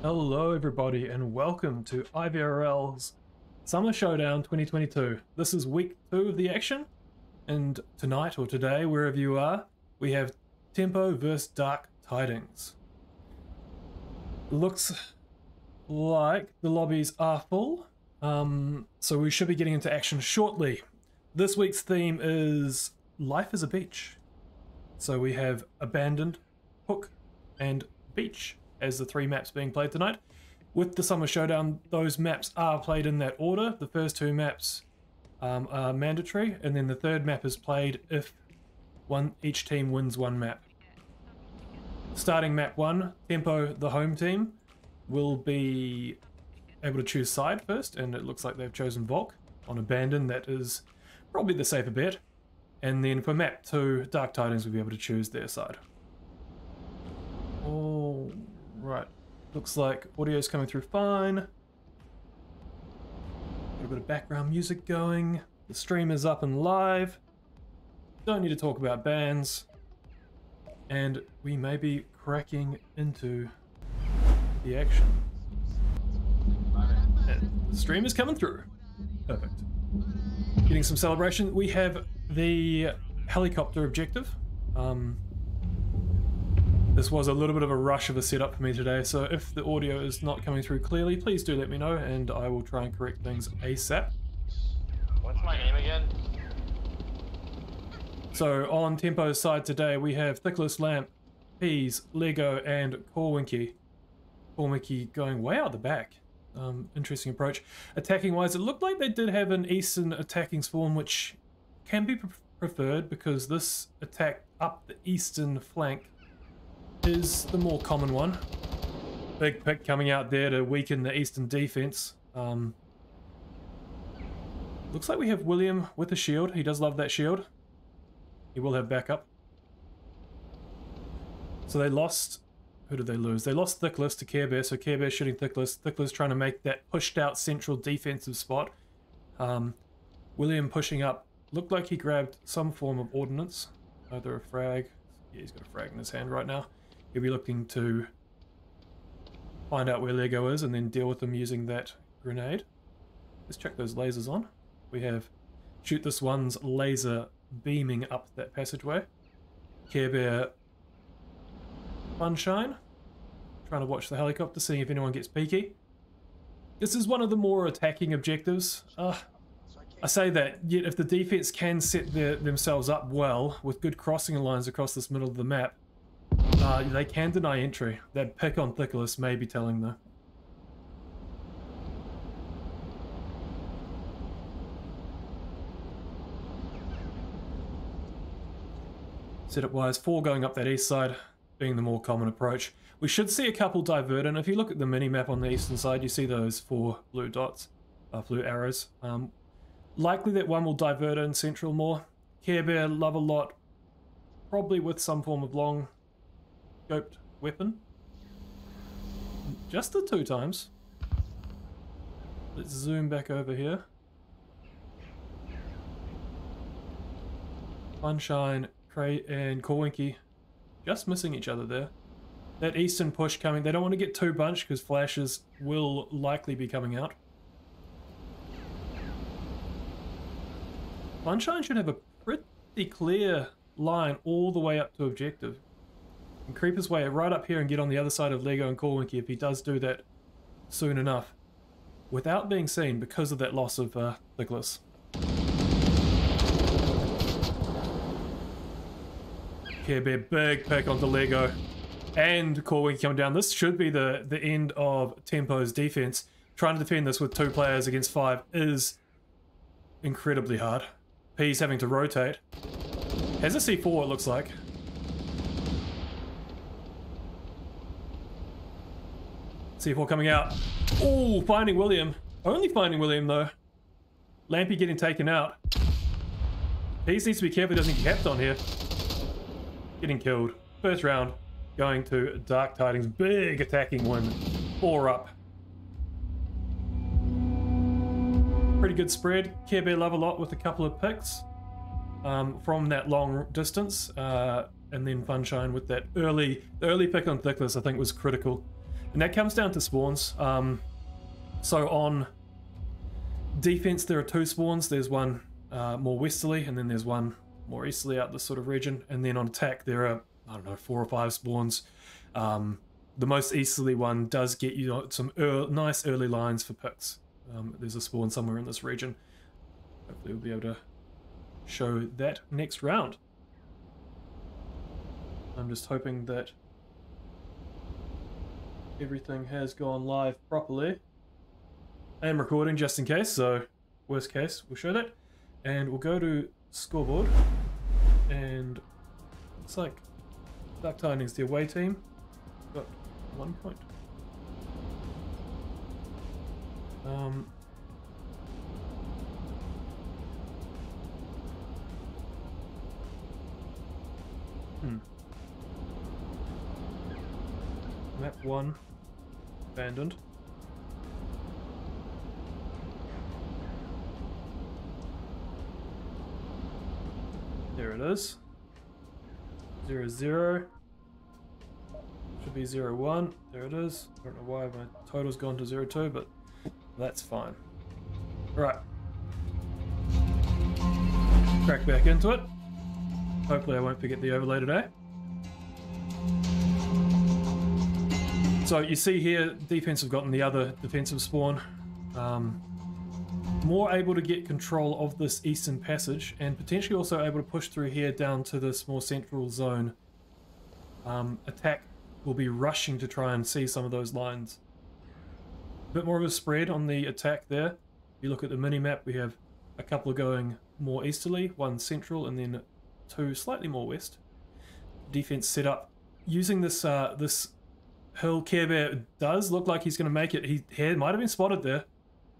Hello everybody and welcome to IVRL's Summer Showdown 2022. This is week 2 of the action, and tonight or today, wherever you are, we have Tempo vs Dark Tidings. Looks like the lobbies are full, so we should be getting into action shortly. This week's theme is Life is a Beach. So we have Abandoned, Hook, and Beach as the 3 maps being played tonight. With the Summer Showdown, those maps are played in that order. The first 2 maps are mandatory, and then the 3rd map is played if each team wins 1 map. Starting map 1, Tempo, the home team, will be able to choose side first, and it looks like they've chosen Volk on Abandon. That is probably the safer bet. And then for map 2, Dark Tidings will be able to choose their side. Oh, right. Looks like audio's coming through fine. A little bit of background music going. The stream is up and live. Don't need to talk about bans. And we may be cracking into the action. And the stream is coming through. Perfect. Getting some celebration. We have the helicopter objective. This was a little bit of a rush of a setup for me today, so if the audio is not coming through clearly, please do let me know and I will try and correct things ASAP. What's my name again? So on Tempo's side today we have Thickless Lamp, Peas, Lego and Corwinky. Corwinky going way out the back. Interesting approach. Attacking wise, it looked like they did have an eastern attacking spawn, which can be preferred because this attack up the eastern flank is the more common one. Big pick coming out there to weaken the eastern defense. Looks like we have William with a shield. He does love that shield. He will have backup. So they lost... Who did they lose? They lost Thickless to Care Bear, so Care Bear shooting Thickless. Thickless trying to make that pushed out central defensive spot. William pushing up. Looked like he grabbed some form of ordnance. Either a frag. Yeah, he's got a frag in his hand right now. He'll be looking to find out where Lego is and then deal with them using that grenade. Let's check those lasers on. We have shoot this one's laser beaming up that passageway. Care Bear Sunshine trying to watch the helicopter, seeing if anyone gets peeky. This is one of the more attacking objectives. I say that, yet if the defense can set themselves up well with good crossing lines across this middle of the map, they can deny entry. That pick on Thickless may be telling though. Setup wise, 4 going up that east side being the more common approach. We should see a couple divert, and if you look at the mini-map on the eastern side, you see those 4 blue dots, blue arrows. Likely that one will divert in central more. Care Bear love a lot, probably with some form of long scoped weapon. Just the 2 times. Let's zoom back over here. Sunshine, Cray and Corwinky just missing each other there. That eastern push coming, they don't want to get too bunched because flashes will likely be coming out. Sunshine should have a pretty clear line all the way up to objective. And creep his way right up here and get on the other side of Lego and Corwinky if he does do that soon enough. Without being seen because of that loss of Thickless. Care Bear, big pick onto Lego. And Corwinky coming down. This should be the end of Tempo's defense. Trying to defend this with 2 players against 5 is incredibly hard. P's having to rotate. Has a C4 it looks like. C4 coming out. Oh, finding William. Only finding William though. Lampy getting taken out. P's needs to be careful he doesn't get capped on here. Getting killed. First round going to Dark Tidings. Big attacking win. 4 up. Pretty good spread. Care Bear love a lot with a couple of picks from that long distance. And then Funshine with that early pick on Thickless I think was critical. And that comes down to spawns. So on defense, there are 2 spawns. There's one more westerly, and then there's one more easterly out this sort of region. And then on attack, there are, I don't know, 4 or 5 spawns. The most easterly one does get you some nice early lines for picks. There's a spawn somewhere in this region. Hopefully we'll be able to show that next round. I'm just hoping that everything has gone live properly. I am recording just in case, so worst case, we'll show that. And we'll go to scoreboard. And it's like Dark Tidings, the away team, got 1 point. Map 1 abandoned. There it is. 0, 0. Should be 0, 1. There it is. I don't know why my total's gone to 0, 2, but that's fine. Right. Crack back into it. Hopefully I won't forget the overlay today. So you see here, defense have gotten the other defensive spawn. More able to get control of this eastern passage, and potentially also able to push through here down to this more central zone. Attack will be rushing to try and see some of those lines. A bit more of a spread on the attack there. If you look at the mini-map, we have a couple going more easterly, 1 central, and then 2 slightly more west. Defense set up using this this hill. Care Bear does look like he's going to make it. He might have been spotted there.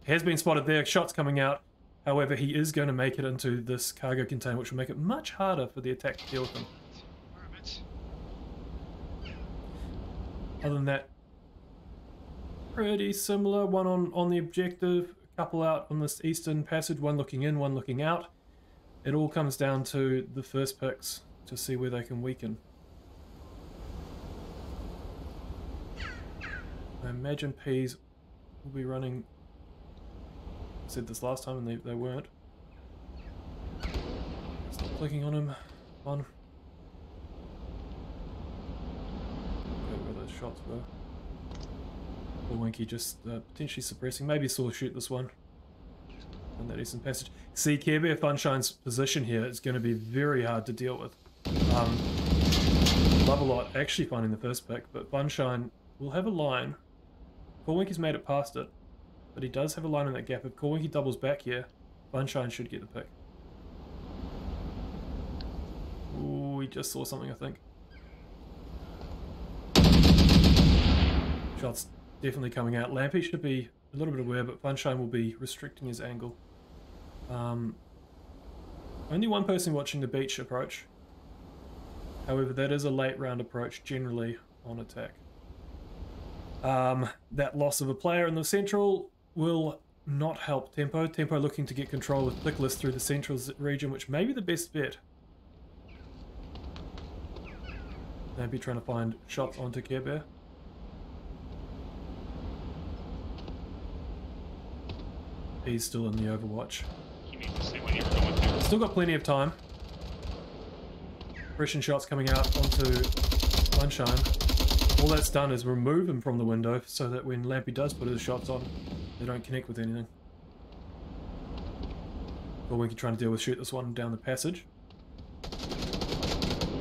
Has been spotted there. Shots coming out. However, he is going to make it into this cargo container, which will make it much harder for the attack to deal with him. Other than that, pretty similar. One on the objective, a couple out on this eastern passage, 1 looking in, 1 looking out. It all comes down to the first picks to see where they can weaken. I imagine P's will be running. I said this last time and they weren't. Stop clicking on him. On. Okay, where those shots were. Or Winky just potentially suppressing. Maybe saw shoot this one. And that eastern passage. See, Care Bear Funshine's position here is going to be very hard to deal with. Love a lot actually finding the first pick, but Funshine will have a line. Corwinky's made it past it, but he does have a line in that gap. If Corwinky doubles back here, Funshine should get the pick. Ooh, he just saw something, I think. Shots definitely coming out. Lampy should be a little bit aware, but Funshine will be restricting his angle. Only 1 person watching the beach approach. However, that is a late round approach generally on attack. That loss of a player in the central will not help Tempo. Tempo looking to get control with Nicholas through the central region, which may be the best bet. Maybe trying to find shots onto Care Bear. He's still in the Overwatch. Still got plenty of time. Pressure shots coming out onto Sunshine. All that's done is remove him from the window so that when Lampy does put his shots on, they don't connect with anything. Or we can try to deal with shoot this one down the passage.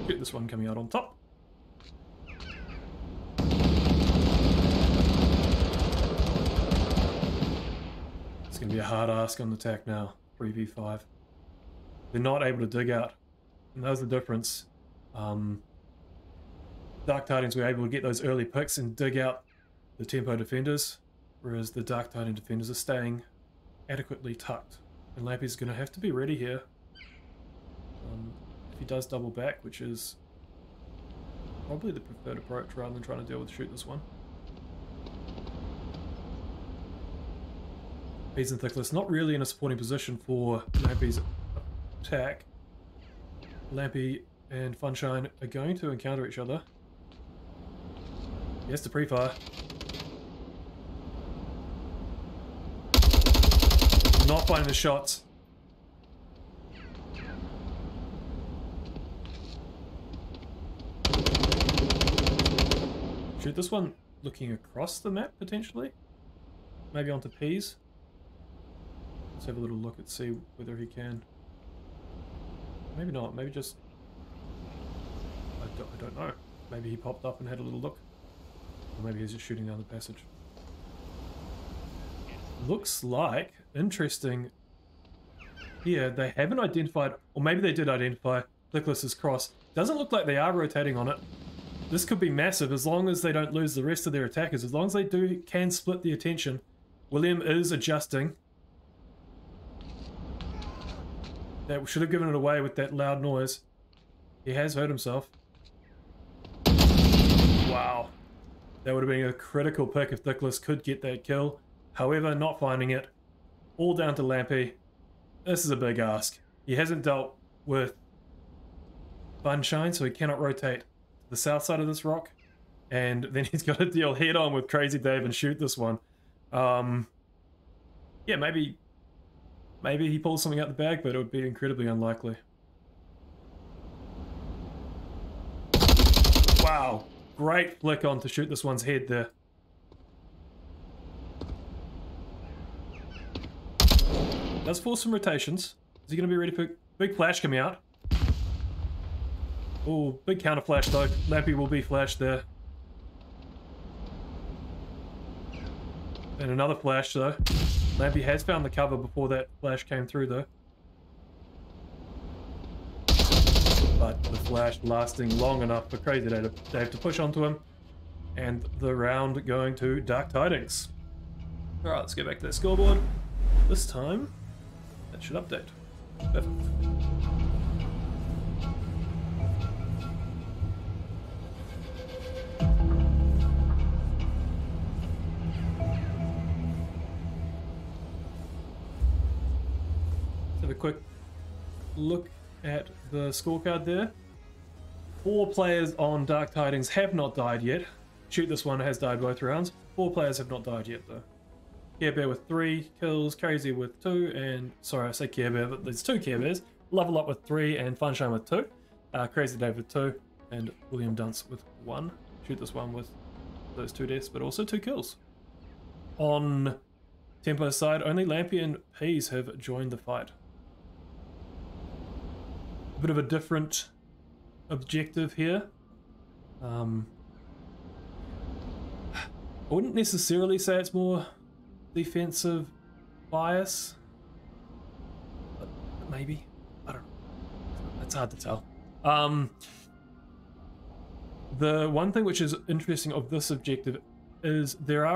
Shoot this one coming out on top. It's going to be a hard ask on the attack now. 3v5. They're not able to dig out. And that's the difference. Dark Tidings were able to get those early picks and dig out the Tempo defenders, whereas the Dark Tidings defenders are staying adequately tucked. And Lampy's going to have to be ready here. If he does double back, which is probably the preferred approach rather than trying to deal with shoot this one. Peas and Thickless not really in a supporting position for Lampy's attack. Lampy and Funshine are going to encounter each other. He has to pre-fire. Not finding the shots. Shoot this one looking across the map, potentially? Maybe onto P's? Let's have a little look and see whether he can. Maybe not, maybe just... I don't know. Maybe he popped up and had a little look. Or maybe he's just shooting down the passage. Looks like, interesting, here they haven't identified, or maybe they did identify Nicholas's cross. Doesn't look like they are rotating on it. This could be massive as long as they don't lose the rest of their attackers. As long as they can split the attention. William is adjusting. That should have given it away with that loud noise. He has hurt himself. Wow. That would have been a critical pick if Nicholas could get that kill. However, not finding it. All down to Lampy. This is a big ask. He hasn't dealt with Sunshine, so he cannot rotate the south side of this rock, and then he's got to deal head on with Crazy Dave and shoot this one. Yeah, maybe he pulls something out the bag, but it would be incredibly unlikely. Wow, great flick on to shoot this one's head there. Does force some rotations. Is he going to be ready for big flash coming out? Oh, big counter flash though. Lampy will be flashed there. And another flash though. Lampy has found the cover before that flash came through though. But the flash lasting long enough for Crazy Dave to push onto him. And the round going to Dark Tidings. Alright, let's go back to the scoreboard. This time, that should update. Perfect. Have a quick look at the scorecard there. 4 players on Dark Tidings have not died yet. Shoot This One has died both rounds. 4 players have not died yet though. Care Bear with 3 kills, Crazy with 2, and sorry I say Care Bear, but there's 2 Care Bears. Level Up with 3 and Funshine with 2. Crazy Dave with 2 and William Dunce with 1. Shoot This One with those 2 deaths, but also 2 kills. On Tempo's side, only Lampy and Peas have joined the fight. Bit of a different objective here. I wouldn't necessarily say it's more defensive bias, but maybe. I don't know. It's hard to tell. The one thing which is interesting of this objective is there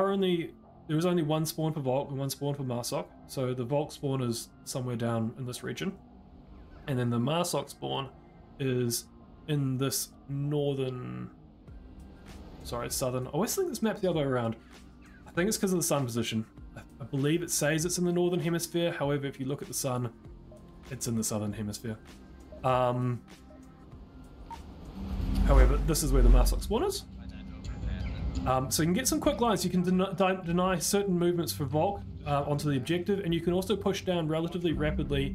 is only 1 spawn for Volk and 1 spawn for Marsok. So the Volk spawn is somewhere down in this region. And then the Marsok spawn is in this northern... Sorry, southern. I always think this map's the other way around. I think it's because of the sun position. I believe it says it's in the northern hemisphere. However, if you look at the sun, it's in the southern hemisphere. However, this is where the Marsok spawn is. So you can get some quick lines. You can deny certain movements for Volk onto the objective, and you can also push down relatively rapidly.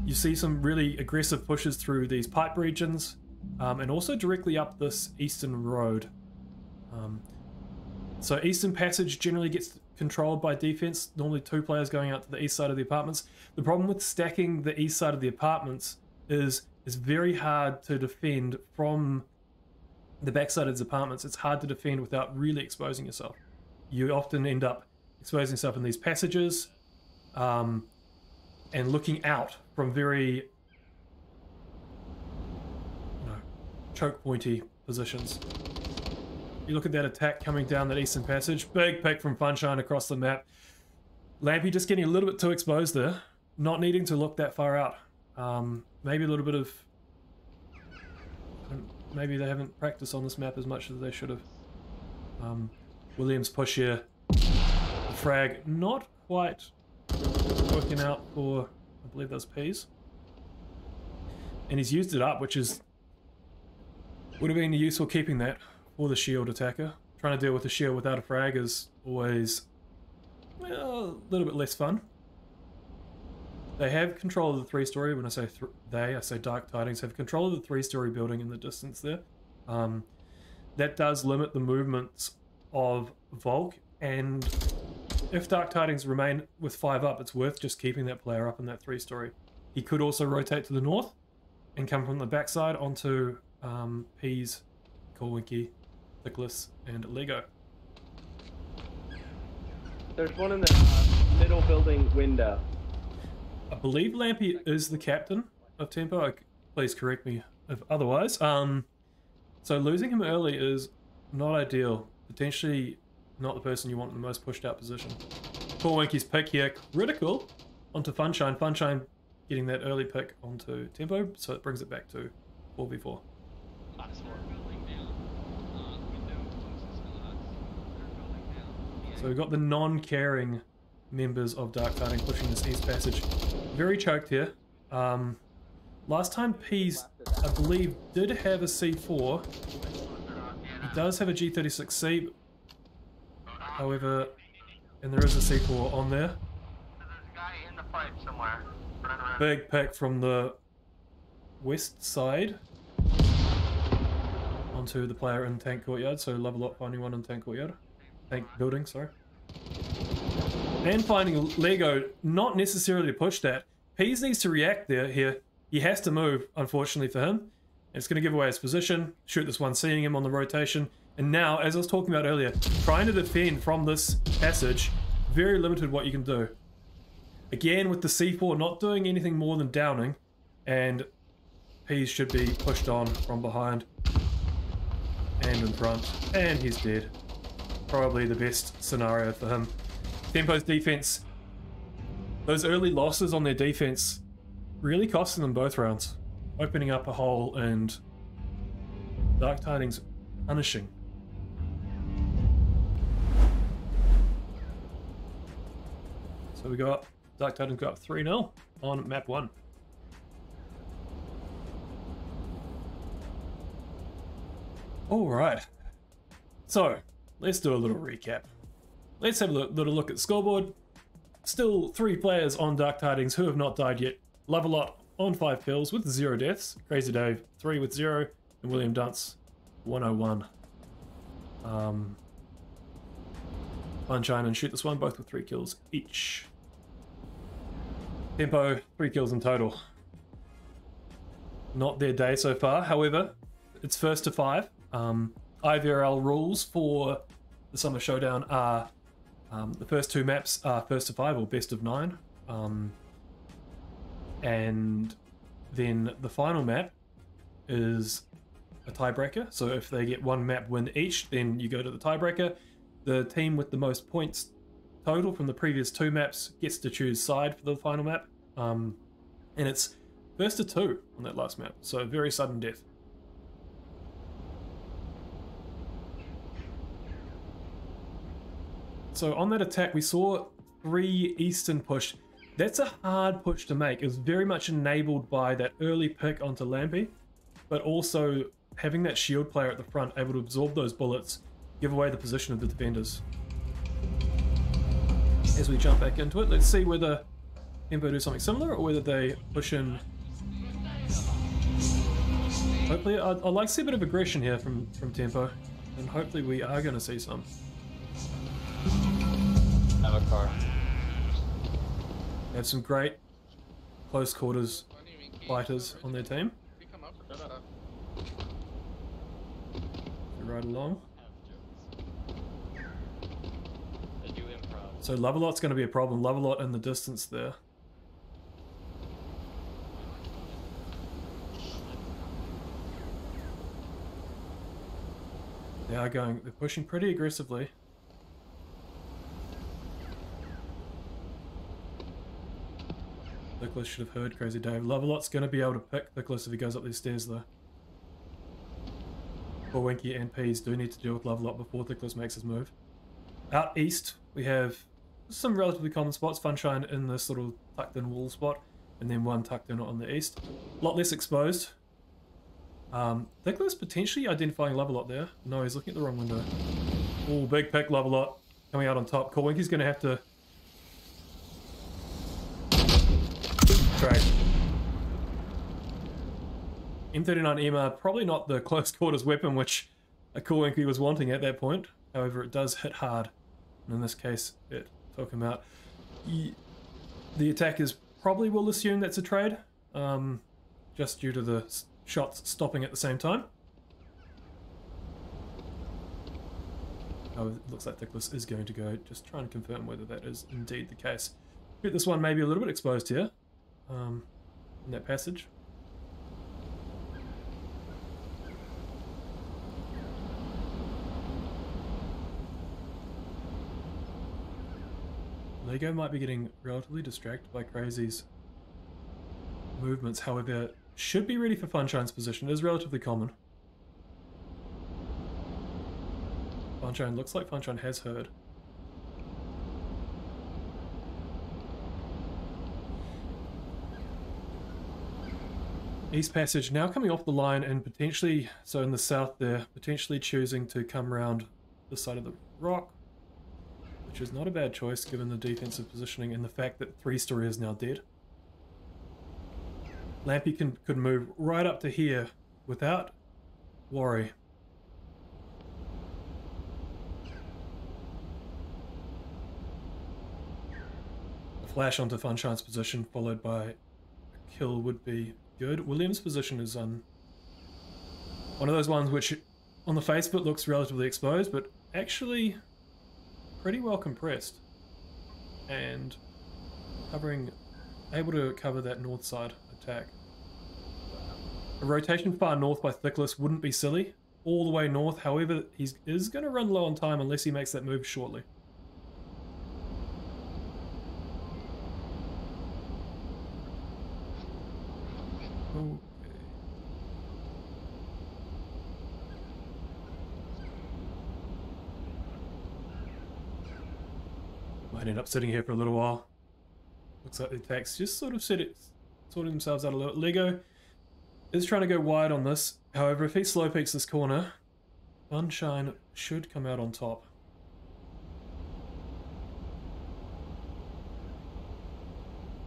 You see some really aggressive pushes through these pipe regions, and also directly up this eastern road. So Eastern Passage generally gets controlled by defense, normally 2 players going out to the east side of the apartments. The problem with stacking the east side of the apartments is it's very hard to defend from the backside of the apartments. It's hard to defend without really exposing yourself. You often end up exposing yourself in these passages, and looking out from very choke pointy positions. You look at that attack coming down that eastern passage. Big pick from Funshine across the map. Lampy just getting a little bit too exposed there. Not needing to look that far out. Maybe a little bit of... Maybe they haven't practiced on this map as much as they should have. Williams push here. The frag not quite working out for, I believe those P's. And he's used it up, which is... would have been useful keeping that for the shield attacker. Trying to deal with the shield without a frag is always, well, a little bit less fun. They have control of the 3-story. When I say I say Dark Tidings have control of the 3-story building in the distance there. That does limit the movements of Volk, and if Dark Tidings remain with 5 up, it's worth just keeping that player up in that 3-story. He could also rotate to the north and come from the backside onto Peas, Corwinky, Nicholas, and Lego. There's one in the middle building window. I believe Lampy is the captain of Tempo. Please correct me if otherwise. So losing him early is not ideal. Potentially not the person you want in the most pushed out position. Corwinky's pick here, critical onto Funshine. Funshine getting that early pick onto Tempo, so it brings it back to 4v4. So we've got the non-caring members of Dark Tidings pushing this east passage. Very choked here. Last time Peas, I believe, did have a C4. He does have a G36C, however, and there is a C4 on there. There's a guy in the pipe somewhere. Big pick from the west side onto the player in Tank Courtyard, so level up finding one in Tank Courtyard. Tank building, sorry. And finding Lego, not necessarily to push that. Peas needs to react here. He has to move, unfortunately for him. It's going to give away his position, shoot this one, seeing him on the rotation. And now, as I was talking about earlier, trying to defend from this passage, very limited what you can do. Again, with the C4 not doing anything more than downing, and Peas should be pushed on from behind and in front, and he's dead. Probably the best scenario for him. Tempo's defense, those early losses on their defense really costing them both rounds, opening up a hole and Dark Tidings punishing. So we got Dark Tidings got 3-0 on map 1. All right, so let's do a little recap. Let's have a little look at the scoreboard. Still 3 players on Dark Tidings who have not died yet. Lovelot on 5 kills with 0 deaths. Crazy Dave 3 with 0, and William Dunce 101. Sunshine and Shoot This One both with 3 kills each. Tempo 3 kills in total. Not their day so far. However, it's first to 5. IVRL rules for the Summer Showdown are the first 2 maps are first to 5 or best of 9. And then the final map is a tiebreaker. So if they get 1 map win each, then you go to the tiebreaker. The team with the most points total from the previous 2 maps gets to choose side for the final map. And it's first to 2 on that last map. So very sudden death. So on that attack, we saw 3 eastern push. That's a hard push to make. It was very much enabled by that early pick onto Lampy, but also having that shield player at the front able to absorb those bullets, give away the position of the defenders. As we jump back into it, let's see whether Tempo do something similar or whether they push in. Hopefully, I'd like to see a bit of aggression here from Tempo, and hopefully we are going to see some. I have a car. They have some great close quarters fighters on their team. Right along. So Lovelot's going to be a problem. Lovelot in the distance there. They're pushing pretty aggressively. Nicholas should have heard Crazy Dave. Lovelot's going to be able to pick Nicholas if he goes up these stairs though. Winky and Peas do need to deal with Lovelot before Nicholas makes his move. Out east, we have some relatively common spots. Funshine in this little tucked in wall spot, and then one tucked in on the east. A lot less exposed. Nicholas potentially identifying Lovelot there. No, he's looking at the wrong window. Oh, big pick, Lovelot coming out on top. Winky's going to have to... trade. M39 EMR, probably not the close quarters weapon which a Cool Inky was wanting at that point. However, it does hit hard. And in this case, it took him out. The attackers probably will assume that's a trade, just due to the shots stopping at the same time. Oh, it looks like Thickless is going to go. Just trying to confirm whether that is indeed the case. Get this one maybe a little bit exposed here, in that passage. Lego might be getting relatively distracted by Crazy's movements, however, should be ready for Funshine's position. It is relatively common. Funshine looks like Funshine has heard. East Passage now coming off the line and potentially, so in the south there, potentially choosing to come around the side of the rock, which is not a bad choice given the defensive positioning and the fact that 3-story is now dead. Lampy could move right up to here without worry. A flash onto Funshine's position followed by a kill would be good. William's position is on one of those ones which on the face of it looks relatively exposed, but actually pretty well compressed and able to cover that north side attack. A rotation far north by Thickless wouldn't be silly, all the way north, however he is going to run low on time unless he makes that move shortly. Okay. Might end up sitting here for a little while. Looks like the attacks just sort of sorted themselves out a little. Lego is trying to go wide on this. However, if he slow peeks this corner, Sunshine should come out on top.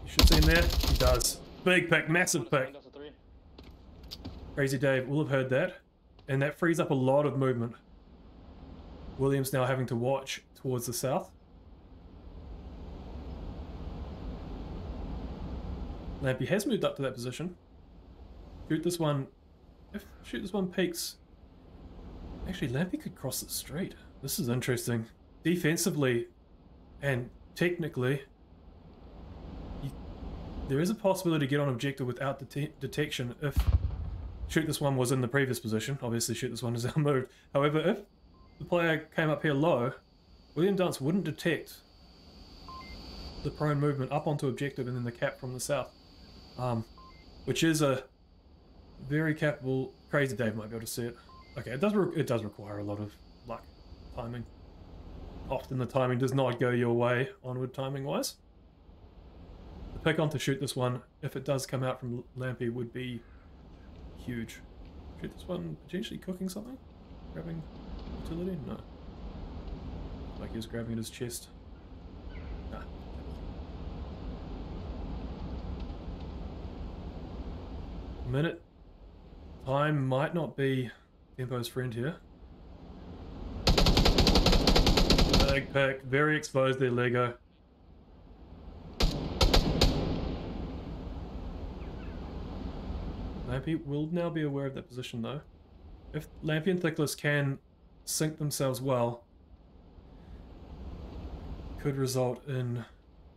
You should see him there. He does. Big pick, massive pick. Crazy Dave will have heard that, and that frees up a lot of movement. William's now having to watch towards the south. Lampy has moved up to that position. Shoot this one. Shoot this one peaks. Actually, Lampy could cross the street. This is interesting. Defensively and technically, there is a possibility to get on objective without detection if shoot this one was in the previous position. Obviously, shoot this one is now moved. However, if the player came up here low, William Dunce wouldn't detect the prone movement up onto objective and then the cap from the south. Which is a very capable. Crazy Dave might be able to see it. Okay, it does require a lot of luck, timing. Often the timing does not go your way onward timing wise. The pick on to shoot this one, if it does come out from Lampy, would be huge. Shoot this one potentially cooking something? Grabbing utility? No. Like he was grabbing at his chest. Nah. Minute. Time might not be Tempo's friend here. Big pick. Very exposed there, Lego. Lampy will now be aware of that position though. If Lampy and Thickless can sync themselves well, could result in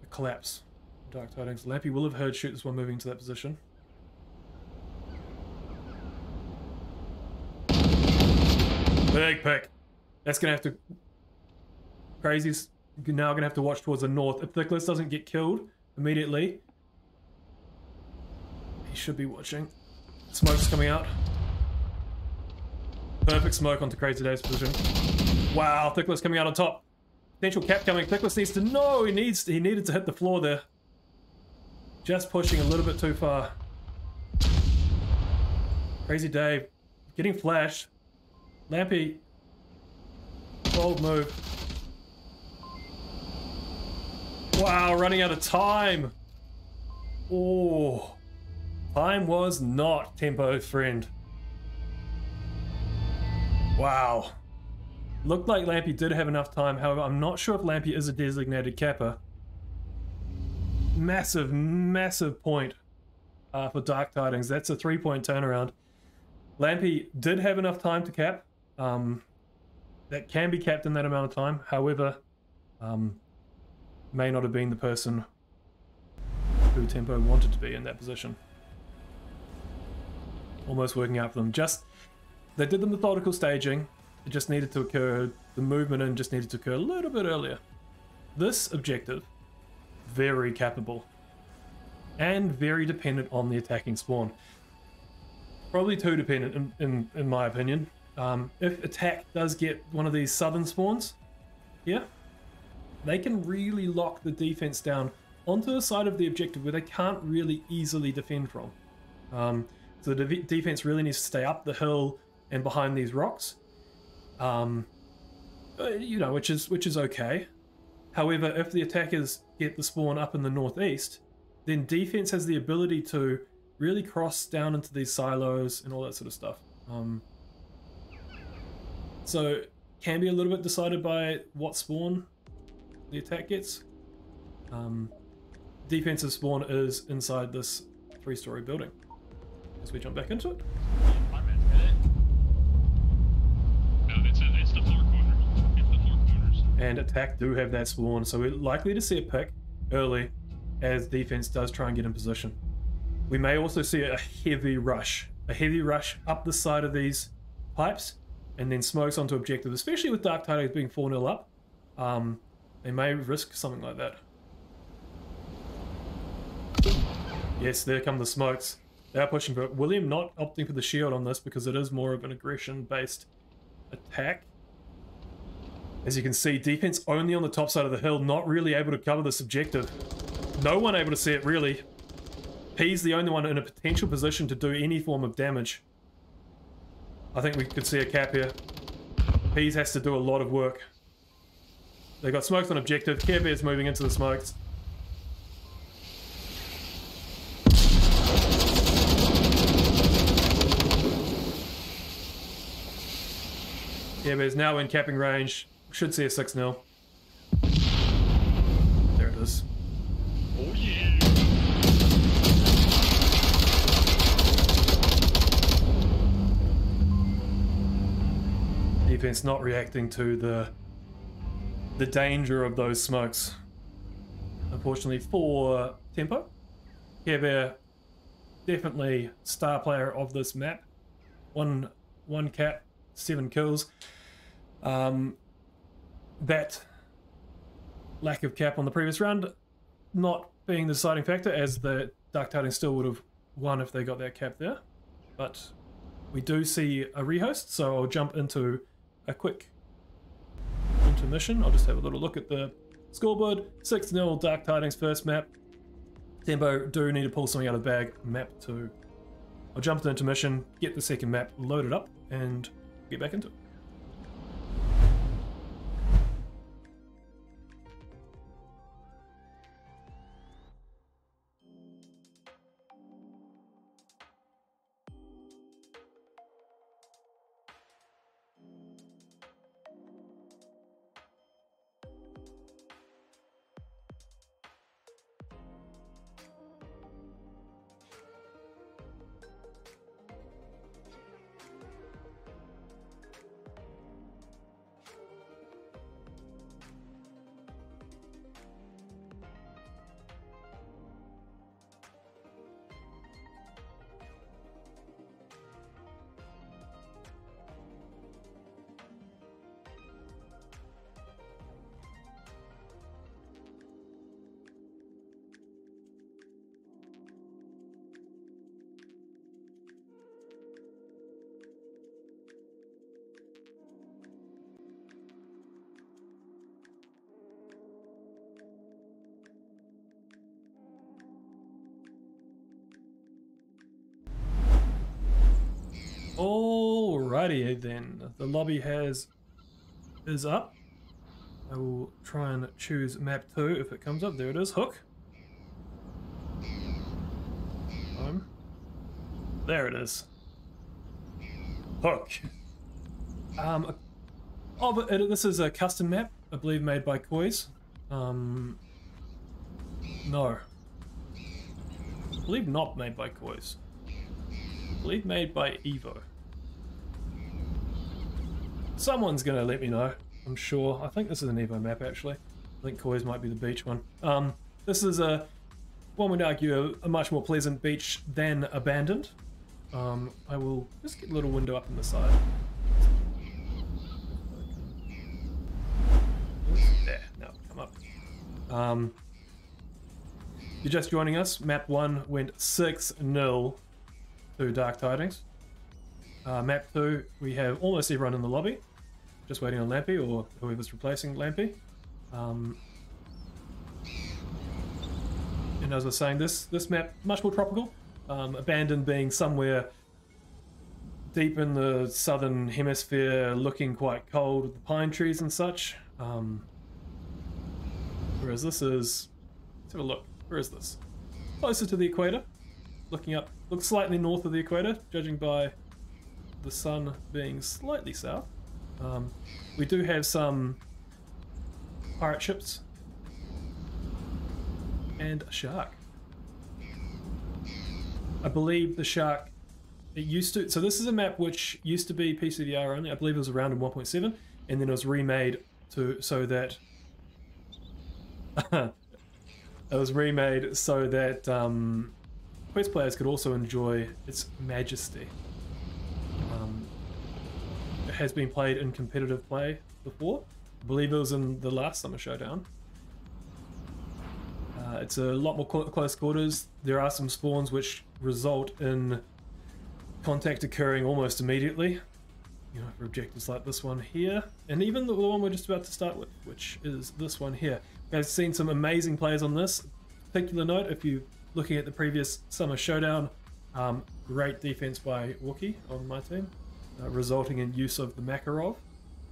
a collapse. Dark Tidings. Lampy will have heard shoot this one moving to that position. Big pick. That's gonna have to. Crazy's now gonna have to watch towards the north. If Thickless doesn't get killed immediately, he should be watching. Smoke's coming out. Perfect smoke onto Crazy Dave's position. Wow, Thickless coming out on top. Potential cap coming. Thickless needs to know. He needed to hit the floor there. Just pushing a little bit too far. Crazy Dave getting flashed. Lampy. Bold move. Wow, running out of time. Oh, time was not Tempo's friend. Wow. Looked like Lampy did have enough time. However, I'm not sure if Lampy is a designated capper. Massive, massive point for Dark Tidings. That's a 3-point turnaround. Lampy did have enough time to cap. That can be capped in that amount of time. However, may not have been the person who Tempo wanted to be in that position. Almost working out for them. They did the methodical staging. It just needed to occur, the movement in just needed to occur a little bit earlier. This objective, very cappable. And very dependent on the attacking spawn. Probably too dependent in my opinion. If attack does get one of these southern spawns, yeah, they can really lock the defense down onto a side of the objective where they can't really easily defend from. So the defense really needs to stay up the hill and behind these rocks. You know, which is okay. However, if the attackers get the spawn up in the northeast, then defense has the ability to really cross down into these silos and all that sort of stuff. So can be a little bit decided by what spawn the attack gets. Defensive spawn is inside this 3-story building. As we jump back into it. It's the 4 corners. It's the 4 corners. And attack do have that spawn, so we're likely to see a pick early as defense does try and get in position. We may also see a heavy rush up the side of these pipes, and then smokes onto objective, especially with Dark Tidings being 4-0 up. They may risk something like that. Yes, there come the smokes. They are pushing for it. William not opting for the shield on this because it is more of an aggression-based attack. As you can see, defense only on the top side of the hill, not really able to cover this objective. No one able to see it, really. P's the only one in a potential position to do any form of damage. I think we could see a cap here. P's has to do a lot of work. They got smokes on objective. Care Bear's moving into the smokes. Care Bear's now in capping range. Should see a 6-0. There it is. Oh yeah. Defense not reacting to the danger of those smokes. Unfortunately for Tempo. Care Bear, definitely star player of this map. One cap, 7 kills. That lack of cap on the previous round not being the deciding factor, as the Dark Tidings still would have won if they got that cap there. But we do see a rehost, so I'll jump into a quick intermission. I'll just have a little look at the scoreboard. 6-0 Dark Tidings first map. Tempo do need to pull something out of the bag. Map 2. I'll jump to intermission, get the second map loaded up, and get back into it. Alrighty then, the lobby is up. I will try and choose map 2 if it comes up. There it is, Hook. There it is. Hook. Oh, but this is a custom map, I believe, made by Koi's. No. I believe not made by Koi's. I believe made by Evo. Someone's gonna let me know, I'm sure. I think this is an Evo map, actually. I think Koi's might be the beach one. This is one would argue, a much more pleasant beach than Abandoned. I will just get a little window up on the side. There, now come up. You're just joining us. Map 1 went 6-0 to Dark Tidings. Map 2, we have almost everyone in the lobby. Just waiting on Lampy or whoever's replacing Lampy. And as I was saying, this map much more tropical. Abandoned being somewhere deep in the southern hemisphere, looking quite cold with the pine trees and such. Whereas this is, let's have a look. Where is this? Closer to the equator. Looking up, looks slightly north of the equator, judging by the sun being slightly south. We do have some pirate ships and a shark. I believe the shark, it used to, so this is a map which used to be PCVR only. I believe it was around in 1.7, and then it was remade so that Quest players could also enjoy its majesty. It has been played in competitive play before. I believe it was in the last Summer Showdown. It's a lot more close quarters. There are some spawns which result in contact occurring almost immediately. You know, for objectives like this one here, and even the one we're just about to start with, which is this one here. I've seen some amazing players on this. Particular note, if you're looking at the previous Summer Showdown, great defense by Wookie on my team, resulting in use of the Makarov.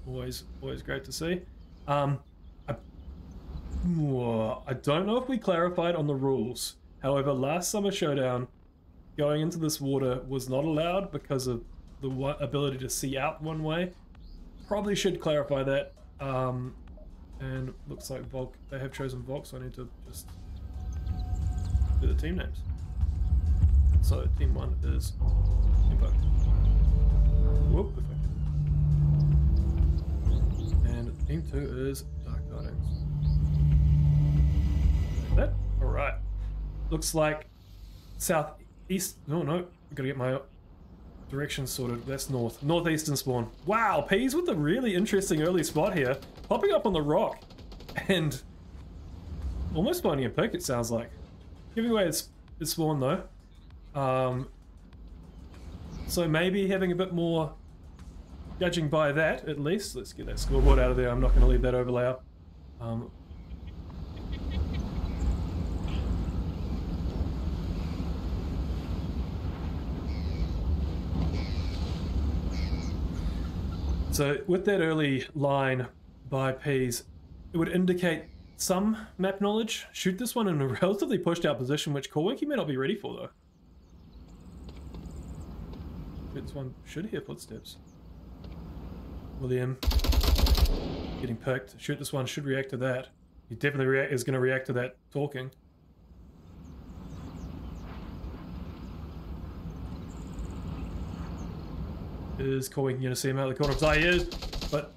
Always great to see. I don't know if we clarified on the rules. However, last Summer Showdown, going into this water was not allowed because of the ability to see out one way. Probably should clarify that. And looks like Volk, they have chosen Volk, so I need to just do the team names. So team 1 is Info. Whoop, if I can. And team 2 is Dark Tidings. Like that? Alright. Looks like southeast. No, we gotta get my directions sorted. That's north. Northeastern spawn. Wow, Peas with a really interesting early spot here. Popping up on the rock and almost finding a pick, it sounds like. Giving away its spawn though. So maybe having a bit more, judging by that at least. Let's get that scoreboard out of there. I'm not going to leave that overlay up. So with that early line by Peas, it would indicate some map knowledge. Shoot this one in a relatively pushed out position, which Korwinky may not be ready for though. This one should hear footsteps. William getting picked. Shoot this one should react to that. He definitely is going to react to that talking. Is Korwinky going to see him out of the corner? He is, but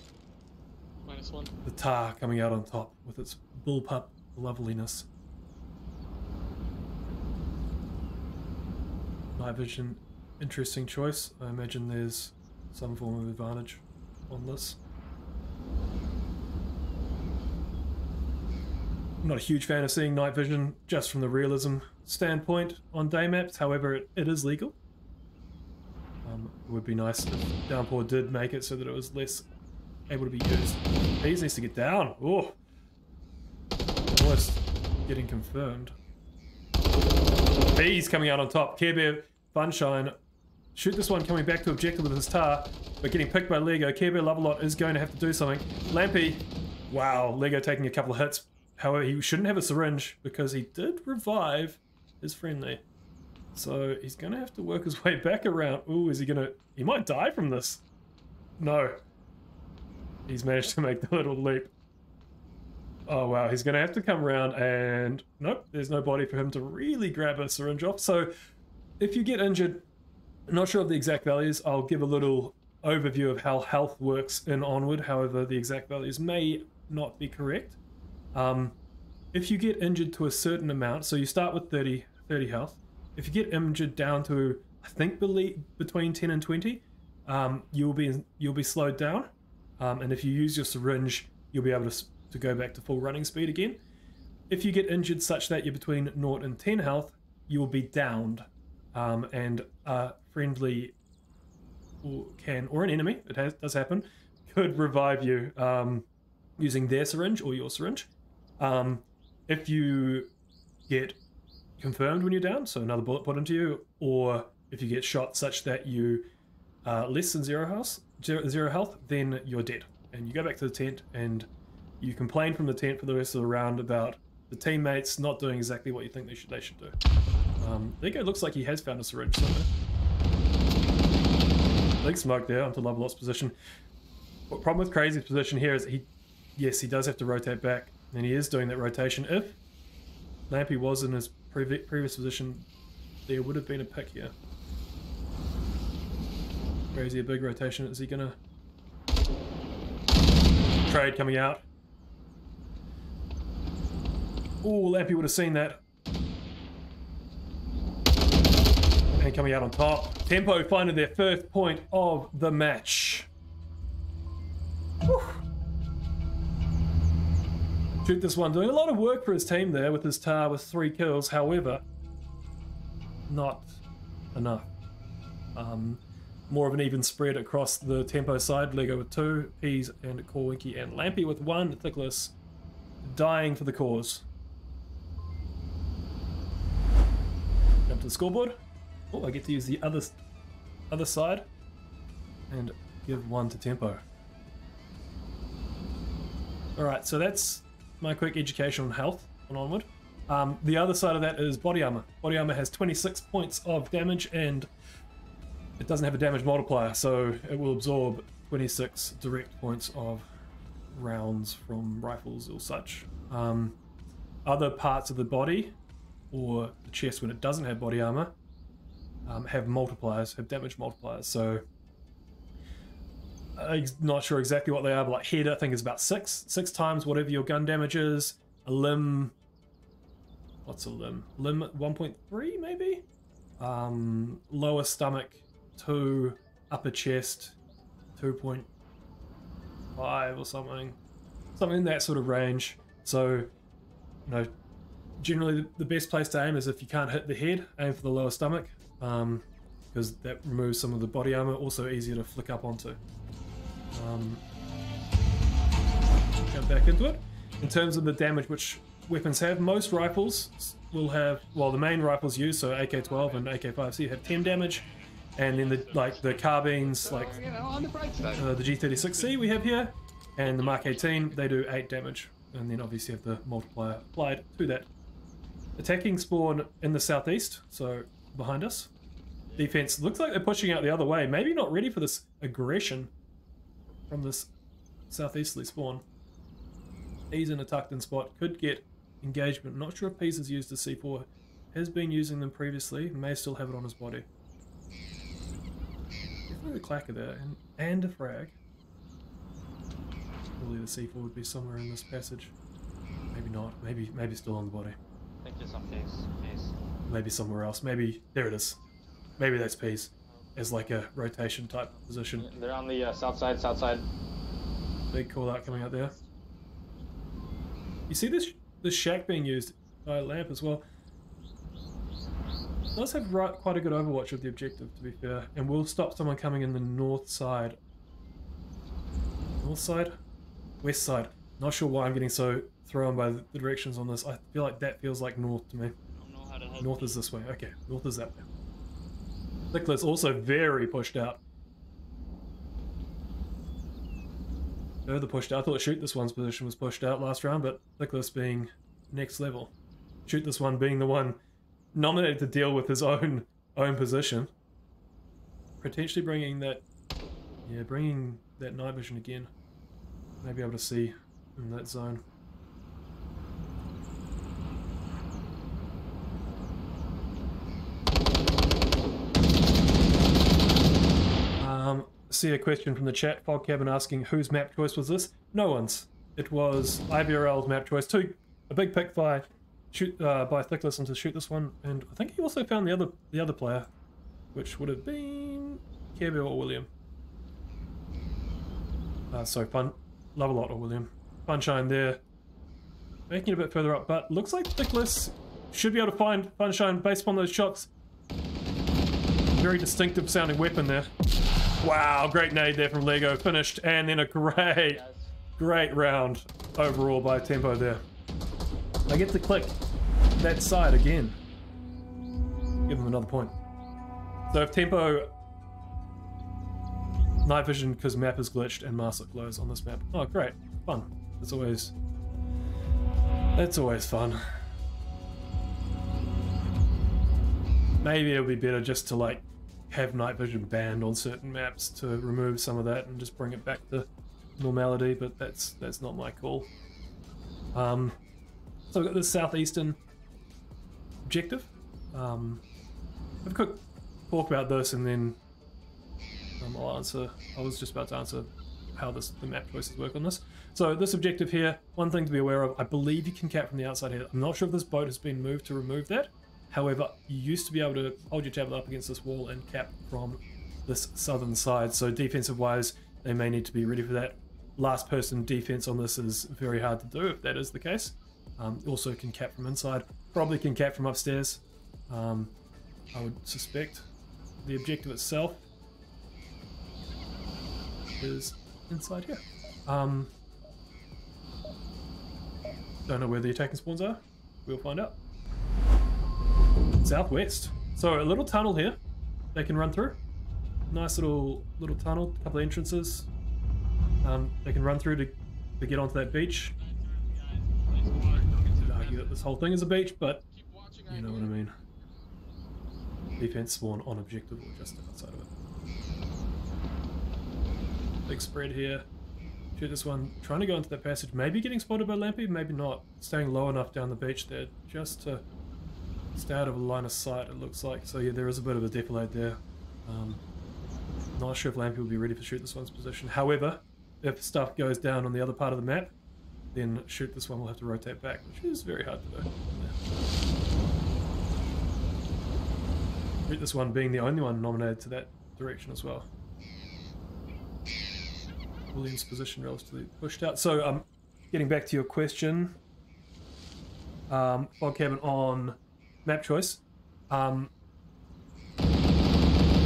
-1. the tar coming out on top with its bullpup loveliness. Night vision, interesting choice. I imagine there's some form of advantage on this. I'm not a huge fan of seeing night vision just from the realism standpoint on day maps, however it is legal. It would be nice if Downpour did make it so that it was less able to be used. Peas needs to get down. Oh, almost getting confirmed. Peas coming out on top. Care Bear, Funshine. Shoot this one coming back to objective with his tar, but getting picked by Lego. Care Bear Lovelot is going to have to do something. Lampy, wow, Lego taking a couple of hits. However, he shouldn't have a syringe because he did revive his friend there. So he's going to have to work his way back around. Ooh, is he going to... He might die from this. No. He's managed to make the little leap. Oh, wow. He's going to have to come around and... Nope, there's no body for him to really grab a syringe off. So if you get injured, I'm not sure of the exact values. I'll give a little overview of how health works in Onward. However, the exact values may not be correct. If you get injured to a certain amount, so you start with 30 health. If you get injured down to, I think, between 10 and 20, you'll be slowed down. And if you use your syringe, you'll be able to go back to full running speed again. If you get injured such that you're between 0 and 10 health, you will be downed. And a friendly or an enemy, does happen, could revive you using their syringe or your syringe. If you get confirmed when you're down, so another bullet put into you, or if you get shot such that you less than zero health, then you're dead. And you go back to the tent and you complain from the tent for the rest of the round about the teammates not doing exactly what you think they should do. There you go, looks like he has found a syringe somewhere. Big smoke there onto Lovelot's position. The problem with Crazy's position here is he does have to rotate back, and he is doing that rotation. If Lampy was in his previous position, there would have been a pick here. Crazy, a big rotation. Is he gonna trade coming out? Oh, Lampy would have seen that. And coming out on top. Tempo finding their first point of the match. Whew. Shoot this one, doing a lot of work for his team there with his tar with 3 kills. However, not enough. More of an even spread across the Tempo side. Lego with 2, Peas and Corwinky and Lampy with 1. Thickless dying for the cause. Jump to the scoreboard. Oh, I get to use the other side and give 1 to Tempo. Alright, so that's my quick education on health on Onward. The other side of that is body armor. Body armor has 26 points of damage and it doesn't have a damage multiplier, so it will absorb 26 direct points of rounds from rifles or such. Other parts of the body or the chest when it doesn't have body armor have multipliers, have damage multipliers. So I'm not sure exactly what they are, but like head I think is about 6 times whatever your gun damage is. A limb, what's a limb? Limb 1.3 maybe? Lower stomach 2, upper chest 2.5 or something in that sort of range. So, you know, generally the best place to aim is if you can't hit the head, aim for the lower stomach, because that removes some of the body armor, also easier to flick up onto. Jump back into it. In terms of the damage which weapons have, most rifles will have, well, the main rifles used, so AK-12 and AK-5C have 10 damage, and then the carbines, like the G36C we have here, and the Mark 18, they do 8 damage, and then obviously have the multiplier applied to that. Attacking spawn in the southeast, so behind us. Defense looks like they're pushing out the other way, maybe not ready for this aggression from this southeasterly spawn. Peas in a tucked in spot, could get engagement. Not sure if Peas has used the C4, has been using them previously, may still have it on his body. Definitely a clacker there, and a frag. Surely the C4 would be somewhere in this passage. Maybe not, maybe still on the body. I think there's some Peas. Maybe somewhere else, maybe, there it is. Maybe that's Peas, as like a rotation type position. They're on the south side. Big call out coming out there. You see this shack being used by Lamp as well. It does have quite a good overwatch of the objective, to be fair, and will stop someone coming in the north side. North side? West side. Not sure why I'm getting so thrown by the directions on this. I feel like that feels like north to me. I don't know how to help. North is this way. Okay, north is that way. Thickless also very pushed out. Further pushed out. I thought Shoot This One's position was pushed out last round, but Thickless being next level. Shoot This One being the one nominated to deal with his own position. Potentially bringing that, yeah, bringing that night vision again. Maybe able to see in that zone. See a question from the chat. Fog Cabin asking whose map choice was this? No one's. It was IVRL's map choice. A big pick by Thickless to shoot this one, and I think he also found the other player, which would have been Care or William. So fun, love a lot or William. Funshine there, making it a bit further up, but looks like Thickless should be able to find Funshine based upon those shots. Very distinctive sounding weapon there. Wow, great nade there from Lego, finished, and then a great round overall by Tempo there. I get to click that side again. Give him another point. So if Tempo... Night vision because map is glitched and master glows on this map. Oh great, fun. That's always fun. Maybe it'll be better just to like have night vision banned on certain maps to remove some of that and just bring it back to normality, but that's not my call. So we've got this southeastern objective. Have a quick talk about this and then I'll answer. I was just about to answer how the map choices work on this. So this objective here, one thing to be aware of, I believe you can cap from the outside here. I'm not sure if this boat has been moved to remove that. However, you used to be able to hold your tablet up against this wall and cap from this southern side. So defensive wise, they may need to be ready for that. Last person defense on this is very hard to do if that is the case. Also can cap from inside, probably can cap from upstairs. I would suspect the objective itself is inside here. Don't know where the attacking spawns are. We'll find out. Southwest. So a little tunnel here they can run through. Nice little tunnel, a couple of entrances. They can run through to get onto that beach. I'd argue that this whole thing is a beach, but you know what I mean. Defense spawn on objective or just outside of it. Big spread here. Shoot this one. Trying to go into that passage. Maybe getting spotted by Lampy, maybe not. Staying low enough down the beach there just to stay out of a line of sight, it looks like. So yeah, there is a bit of a defilade there. Not sure if Lampy will be ready to shoot this one's position. However, if stuff goes down on the other part of the map, then shoot this one will have to rotate back, which is very hard to do. Shoot this one being the only one nominated to that direction as well. William's position relatively pushed out. So getting back to your question, Fog Cabin on map choice. No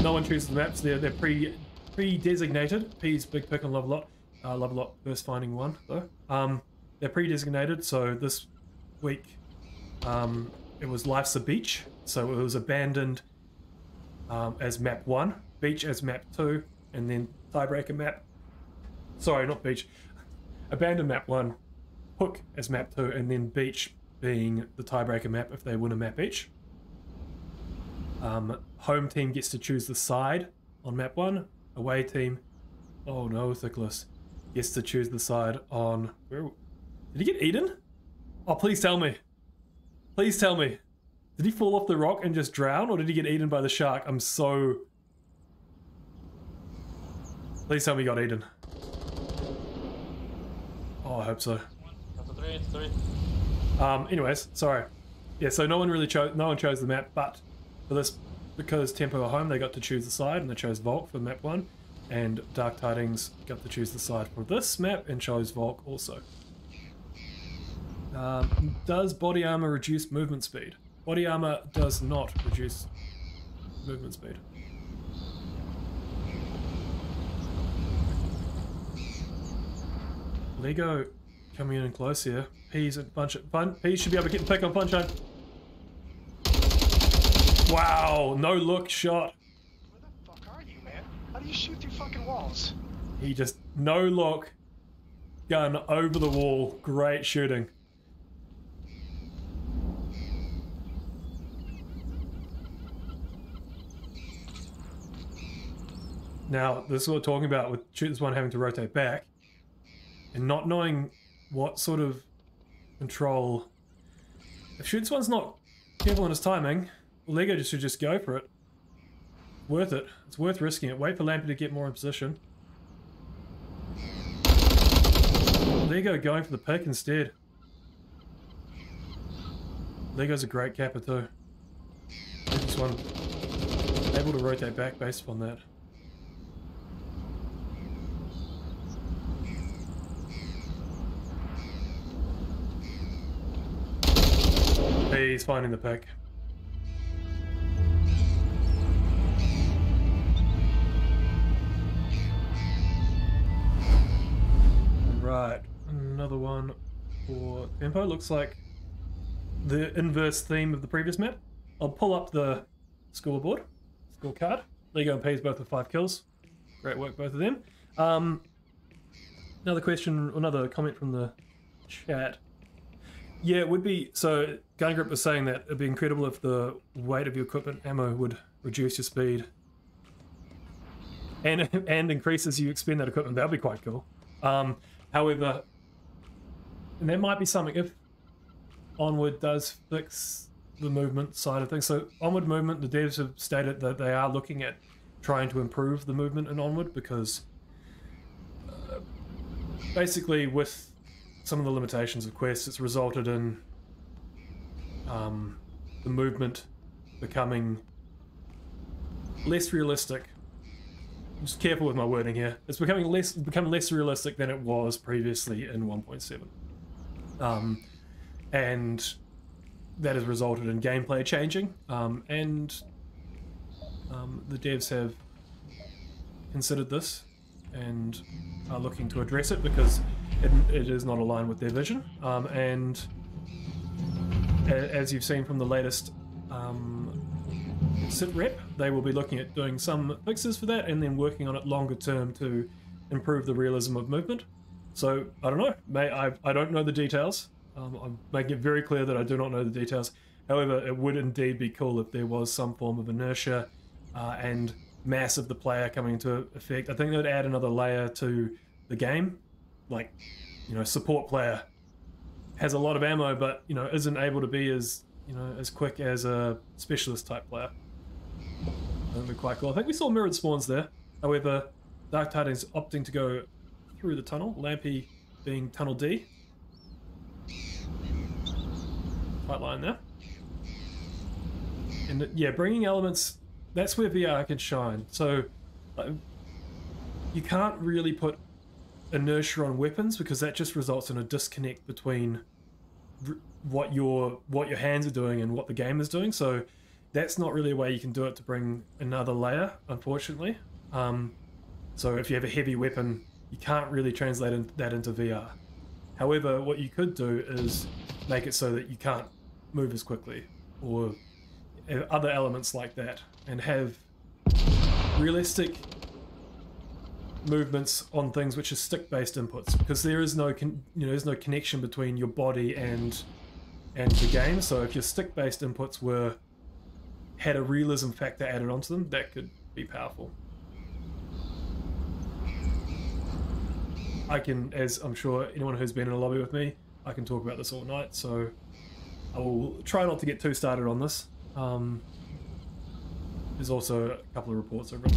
one chooses the maps. They're pre-designated. P's big pick on Love a Lot. Love a Lot first finding one though. They're pre-designated. So this week it was Life's a Beach. So it was abandoned as map 1, beach as map 2, and then tiebreaker map. Sorry, not beach. Abandoned map 1, hook as map 2, and then beach being the tiebreaker map if they win a map each. Home team gets to choose the side on map 1. Away team, oh no, Thickless, gets to choose the side on... Where, did he get eaten? Oh, please tell me. Please tell me. Did he fall off the rock and just drown, or did he get eaten by the shark? I'm so... Please tell me he got eaten. Oh, I hope so. It's three. Anyways, sorry. Yeah, so no one chose the map, but for this, because Tempo are home, they got to choose the side, and they chose Volk for map 1, and Dark Tidings got to choose the side for this map and chose Volk also. Does body armor reduce movement speed? Body armor does not reduce movement speed. Lego coming in close here. P's a bunch of fun. P should be able to get the pick on Punchline. Wow, no look shot. Where the fuck are you, man? How do you shoot through fucking walls? He just no look gun over the wall. Great shooting. Now, this is what we're talking about with Shoot This One having to rotate back and not knowing what sort of control. If Shoot This One's not careful in his timing, Lego should just go for it. Worth it. It's worth risking it. Wait for Lampy to get more in position. Lego going for the pick instead. Lego's a great capper too. This one able to rotate back based upon that. He's finding the pick. Right, another one for tempo. Looks like the inverse theme of the previous map. I'll pull up the scoreboard, scorecard. Lego and P's both with 5 kills. Great work, both of them. Another question, another comment from the chat. Yeah, it would be, so Gun Grip was saying that it'd be incredible if the weight of your equipment ammo would reduce your speed and increase as you expend that equipment. That would be quite cool. However, and that might be something if Onward does fix the movement side of things. So Onward movement, the devs have stated that they are looking at trying to improve the movement in Onward because basically with some of the limitations of quests, it's resulted in the movement becoming less realistic. I'm just careful with my wording here. It's become less realistic than it was previously in 1.7, and that has resulted in gameplay changing. And the devs have considered this and are looking to address it because it is not aligned with their vision. And as you've seen from the latest sit rep, they will be looking at doing some fixes for that and then working on it longer term to improve the realism of movement. So I don't know, I don't know the details. I'm making it very clear that I do not know the details. However, it would indeed be cool if there was some form of inertia and mass of the player coming into effect. I think that would add another layer to the game. Like, you know, support player has a lot of ammo, but, you know, isn't able to be as, you know, as quick as a specialist type player. That would be quite cool. I think we saw mirrored spawns there. However, Dark Tidings opting to go through the tunnel. Lampy being tunnel D. Tight line there. And yeah, bringing elements, that's where VR can shine. So you can't really put inertia on weapons because that just results in a disconnect between what your hands are doing and what the game is doing. So that's not really a way you can do it to bring another layer, unfortunately. So if you have a heavy weapon, you can't really translate that into VR. However, what you could do is make it so that you can't move as quickly, or other elements like that, and have realistic movements on things which are stick-based inputs, because there is no there's no connection between your body and the game. So if your stick-based inputs had a realism factor added onto them, that could be powerful. I can, as I'm sure anyone who's been in a lobby with me, I can talk about this all night, so I will try not to get too started on this. There's also a couple of reports over on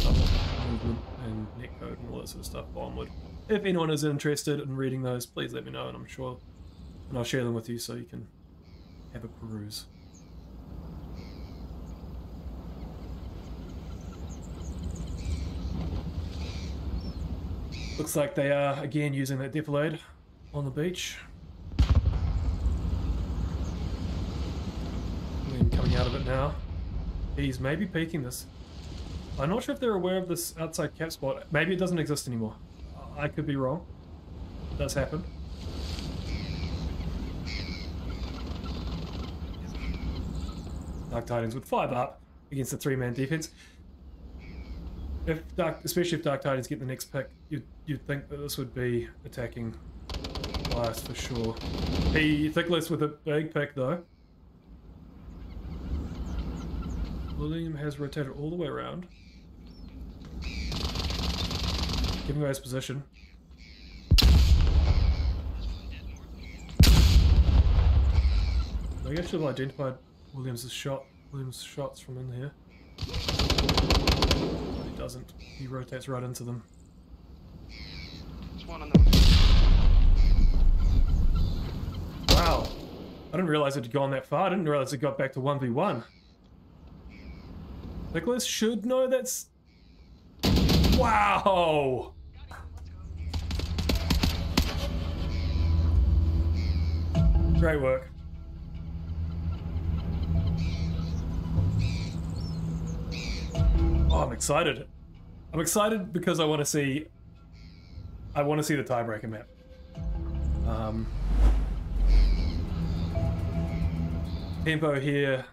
movement and netcode and all that sort of stuff onward. If anyone is interested in reading those, please let me know, and I'm sure, and I'll share them with you so you can have a peruse. Looks like they are again using that defilade on the beach. And coming out of it now. He's maybe peeking this. I'm not sure if they're aware of this outside cap spot. Maybe it doesn't exist anymore. I could be wrong. It does happen. Dark Tidings with 5 up against the 3-man defense. Especially if Dark Tidings get the next pick, you'd think that this would be attacking bias for sure. Thickless with a big pick though. William has rotated all the way around. Giving away his position. I guess should have identified Williams' shots from in here. But he doesn't. He rotates right into them. There's one on the. Wow. I didn't realize it had gone that far. I didn't realize it got back to 1v1. Nicholas should know that's... Wow! Great work. Oh, I'm excited. I'm excited because I want to see the tiebreaker map. Tempo here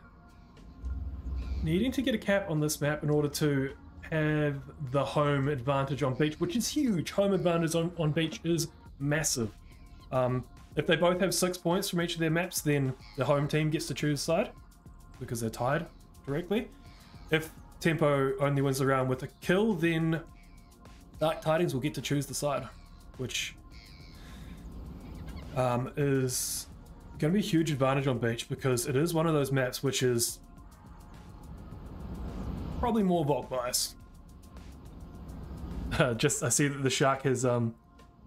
needing to get a cap on this map in order to have the home advantage on beach, which is huge. Home advantage on beach is massive. If they both have 6 points from each of their maps, then the home team gets to choose side because they're tied directly. If Tempo only wins the round with a kill, then Dark Tidings will get to choose the side, which is going to be a huge advantage on beach because it is one of those maps which is probably more Volk bias. I see that the shark has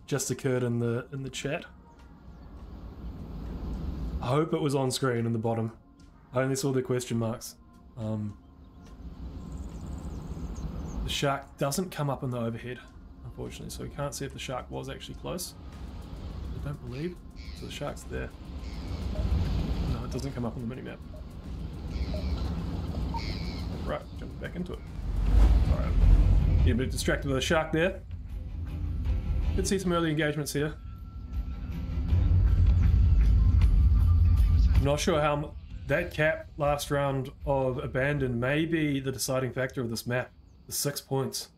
just occurred in the chat. I hope it was on screen in the bottom. I only saw the question marks. The shark doesn't come up in the overhead, unfortunately, so we can't see if the shark was actually close. I don't believe. So the shark's there. No, it doesn't come up on the minimap. Right, jump back into it. Alright. Yeah, a bit distracted with the shark there. Could see some early engagements here. I'm not sure how that cap last round of Abandon may be the deciding factor of this map. The 6 points.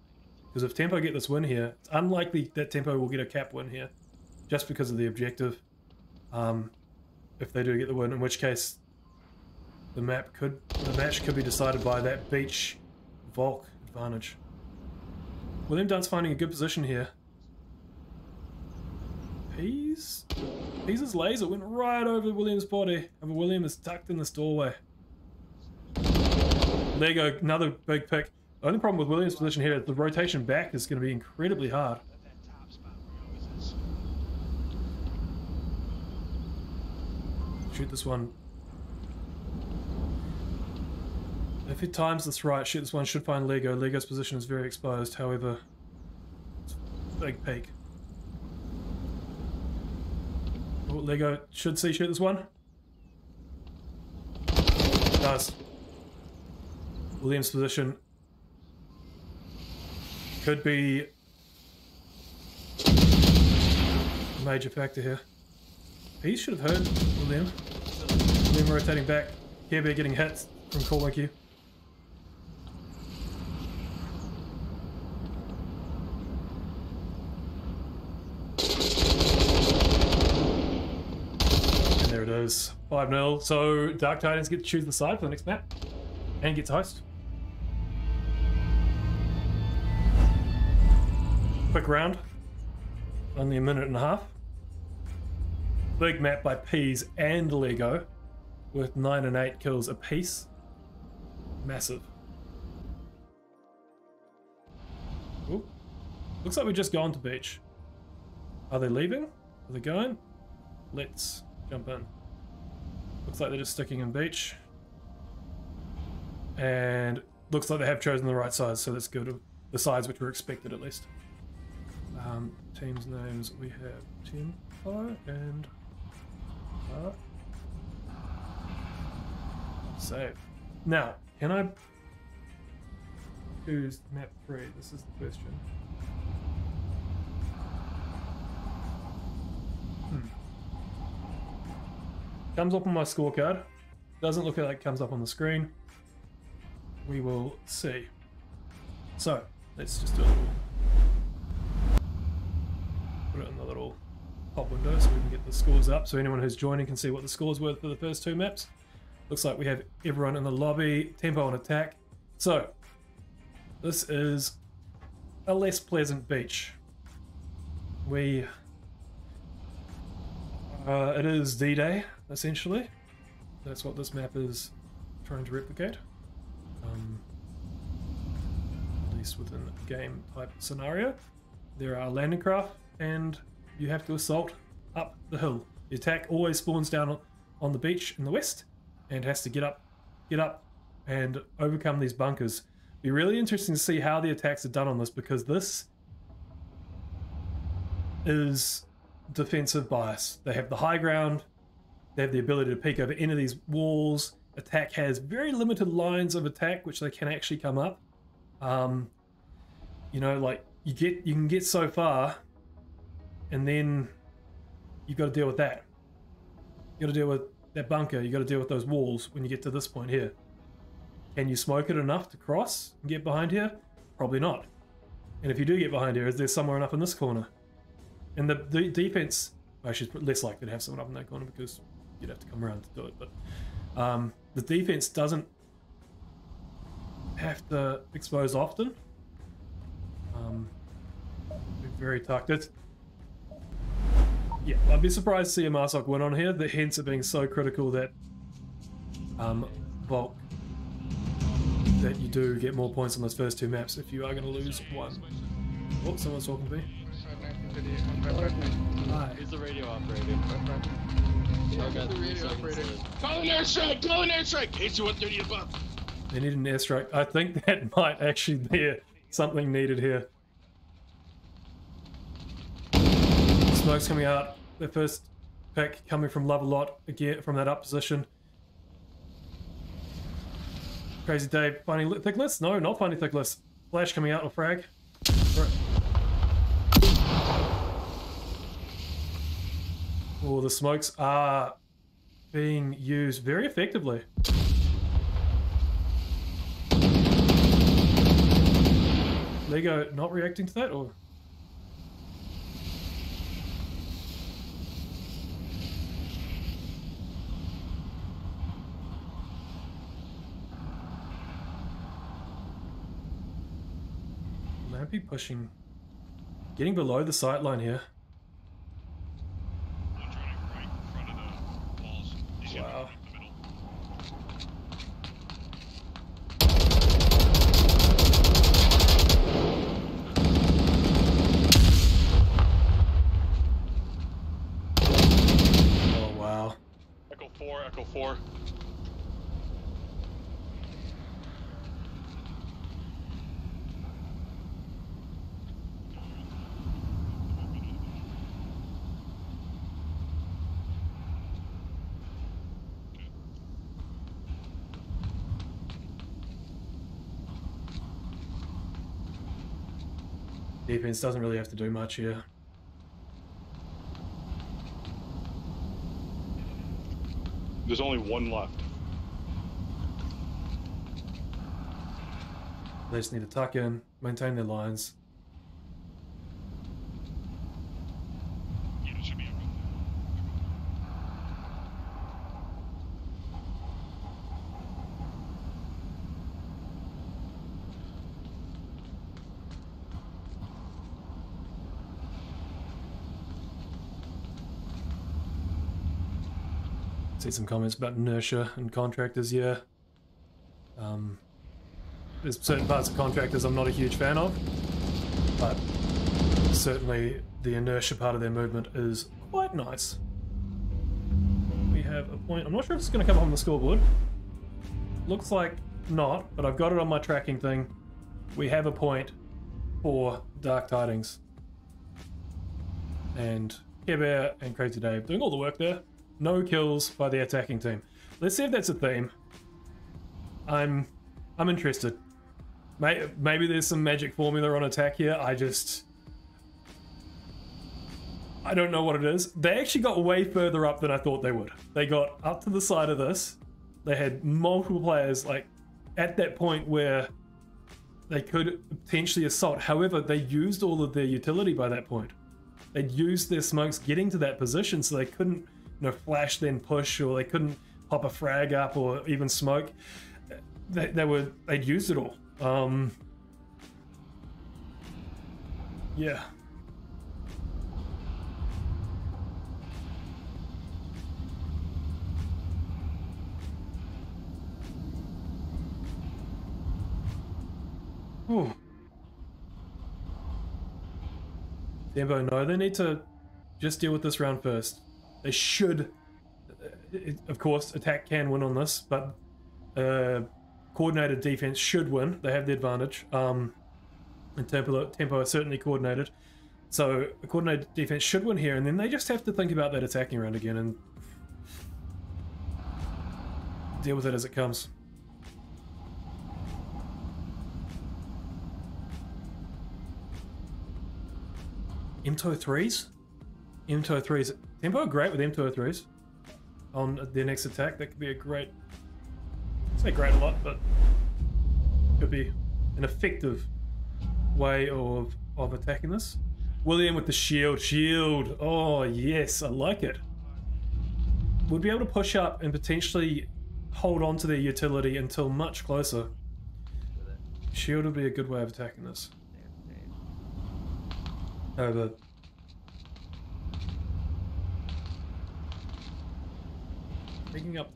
Because if Tempo get this win here, it's unlikely that Tempo will get a cap win here. Just because of the objective. If they do get the win, in which case the match could be decided by that beach Volk advantage. William Dunn's finding a good position here. Peas' laser went right over William's body. And William is tucked in this doorway. Lego, another big pick. The only problem with Williams' position here is the rotation back is going to be incredibly hard. Shoot this one. If he times this right, shoot this one, should find Lego. Lego's position is very exposed, however, it's a big peak. Oh, Lego should see shoot this one. It does. Williams' position could be a major factor here. He should have heard William. William rotating back. Care Bear getting hit from Call Q. And there it is. 5-0. So Dark Titans get to choose the side for the next map. And get to host. Quick round. Only a minute and a half. Big map by Peas and Lego with 9 and 8 kills apiece. Massive. Ooh. Looks like we've just gone to beach. Are they leaving? Are they going? Let's jump in. Looks like they're just sticking in beach. And looks like they have chosen the right sides, so that's good. The sides which were expected at least. Teams names, we have Tempo and save. Now, can I choose map 3? This is the question. Comes up on my scorecard. Doesn't look like it comes up on the screen. We will see. So, let's just do a little... Put it in the little pop window so we can get the scores up so anyone who's joining can see what the scores were for the first 2 maps. Looks like we have everyone in the lobby, Tempo on attack. So, this is a less pleasant beach. We it is D-Day essentially. That's what this map is trying to replicate. At least within a game type scenario. There are landing craft and you have to assault up the hill. The attack always spawns down on the beach in the west and has to get up and overcome these bunkers. Be really interesting to see how the attacks are done on this, because this is defensive bias. They have the high ground, they have the ability to peek over any of these walls. Attack has very limited lines of attack which they can actually come up. You know, like you can get so far and then you've got to deal with that. You got to deal with that bunker, you got to deal with those walls when you get to this point here. Can you smoke it enough to cross and get behind here? Probably not. And if you do get behind here, is there someone up in this corner? And the defense, actually it's less likely to have someone up in that corner because you'd have to come around to do it, but the defense doesn't have to expose often. Very tucked. Yeah, I'd be surprised to see a Marsok win on here, hence it being so critical that Volk, that you do get more points on those first two maps if you are going to lose one. Oh, someone's talking to me. Hi. Who's the radio operator? Call an airstrike! Call an airstrike! KC-130 above. They need an airstrike. I think that might actually be something needed here. Smoke's coming out. Their first pick coming from Love a Lot again from that up position. Crazy Dave finding Thickless? No, not finding Thickless. Flash coming out or frag. Oh, the smokes are being used very effectively. Lego not reacting to that, or? Lampy pushing, getting below the sight line here. One's running right in front of the walls. He's gonna Wow. run up the middle. Oh wow. Echo 4. Defense doesn't really have to do much here. There's only one left. They just need to tuck in, maintain their lines. Yeah, it should be everyone. See some comments about inertia and contractors, yeah. There's certain parts of contractors I'm not a huge fan of, but certainly the inertia part of their movement is quite nice. We have a point. I'm not sure if it's going to come up on the scoreboard. Looks like not, but I've got it on my tracking thing. We have a point for Dark Tidings. And Care Bear and Crazy Dave doing all the work there. No kills by the attacking team. Let's see if that's a theme. I'm interested. Maybe there's some magic formula on attack here. I don't know what it is. They actually got way further up than I thought they would. They got up to the side of this. They had multiple players like at that point where they could potentially assault. However, they used all of their utility by that point. They'd used their smokes getting to that position, so they couldn't, flash then push, or they couldn't pop a frag up or even smoke. They'd used it all. Yeah. Ooh. Tempo, no, they need to just deal with this round first. They should, of course, attack can win on this, but coordinated defense should win. They have the advantage. And tempo are certainly coordinated. So a coordinated defense should win here, and then they just have to think about that attacking round again and deal with it as it comes. M203s? M203s. Tempo are great with M203s on their next attack. That could be a great... I say great a lot, but could be an effective way of attacking this. William with the shield. Shield. Oh, yes. I like it. We'd be able to push up and potentially hold on to their utility until much closer. Shield would be a good way of attacking this. Over. Picking up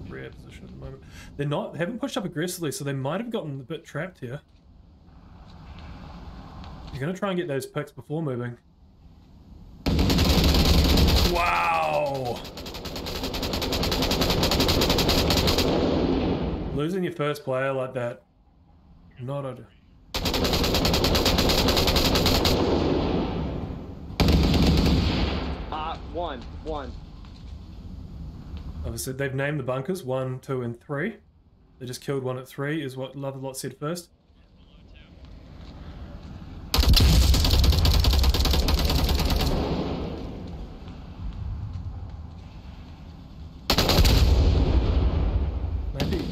the rear position at the moment. They haven't pushed up aggressively, so they might have gotten a bit trapped here. You're going to try and get those picks before moving. Wow! Losing your first player like that. Not ideal. One. Obviously, they've named the bunkers 1, 2, and 3. They just killed one at 3, is what Love a Lot said first. Maybe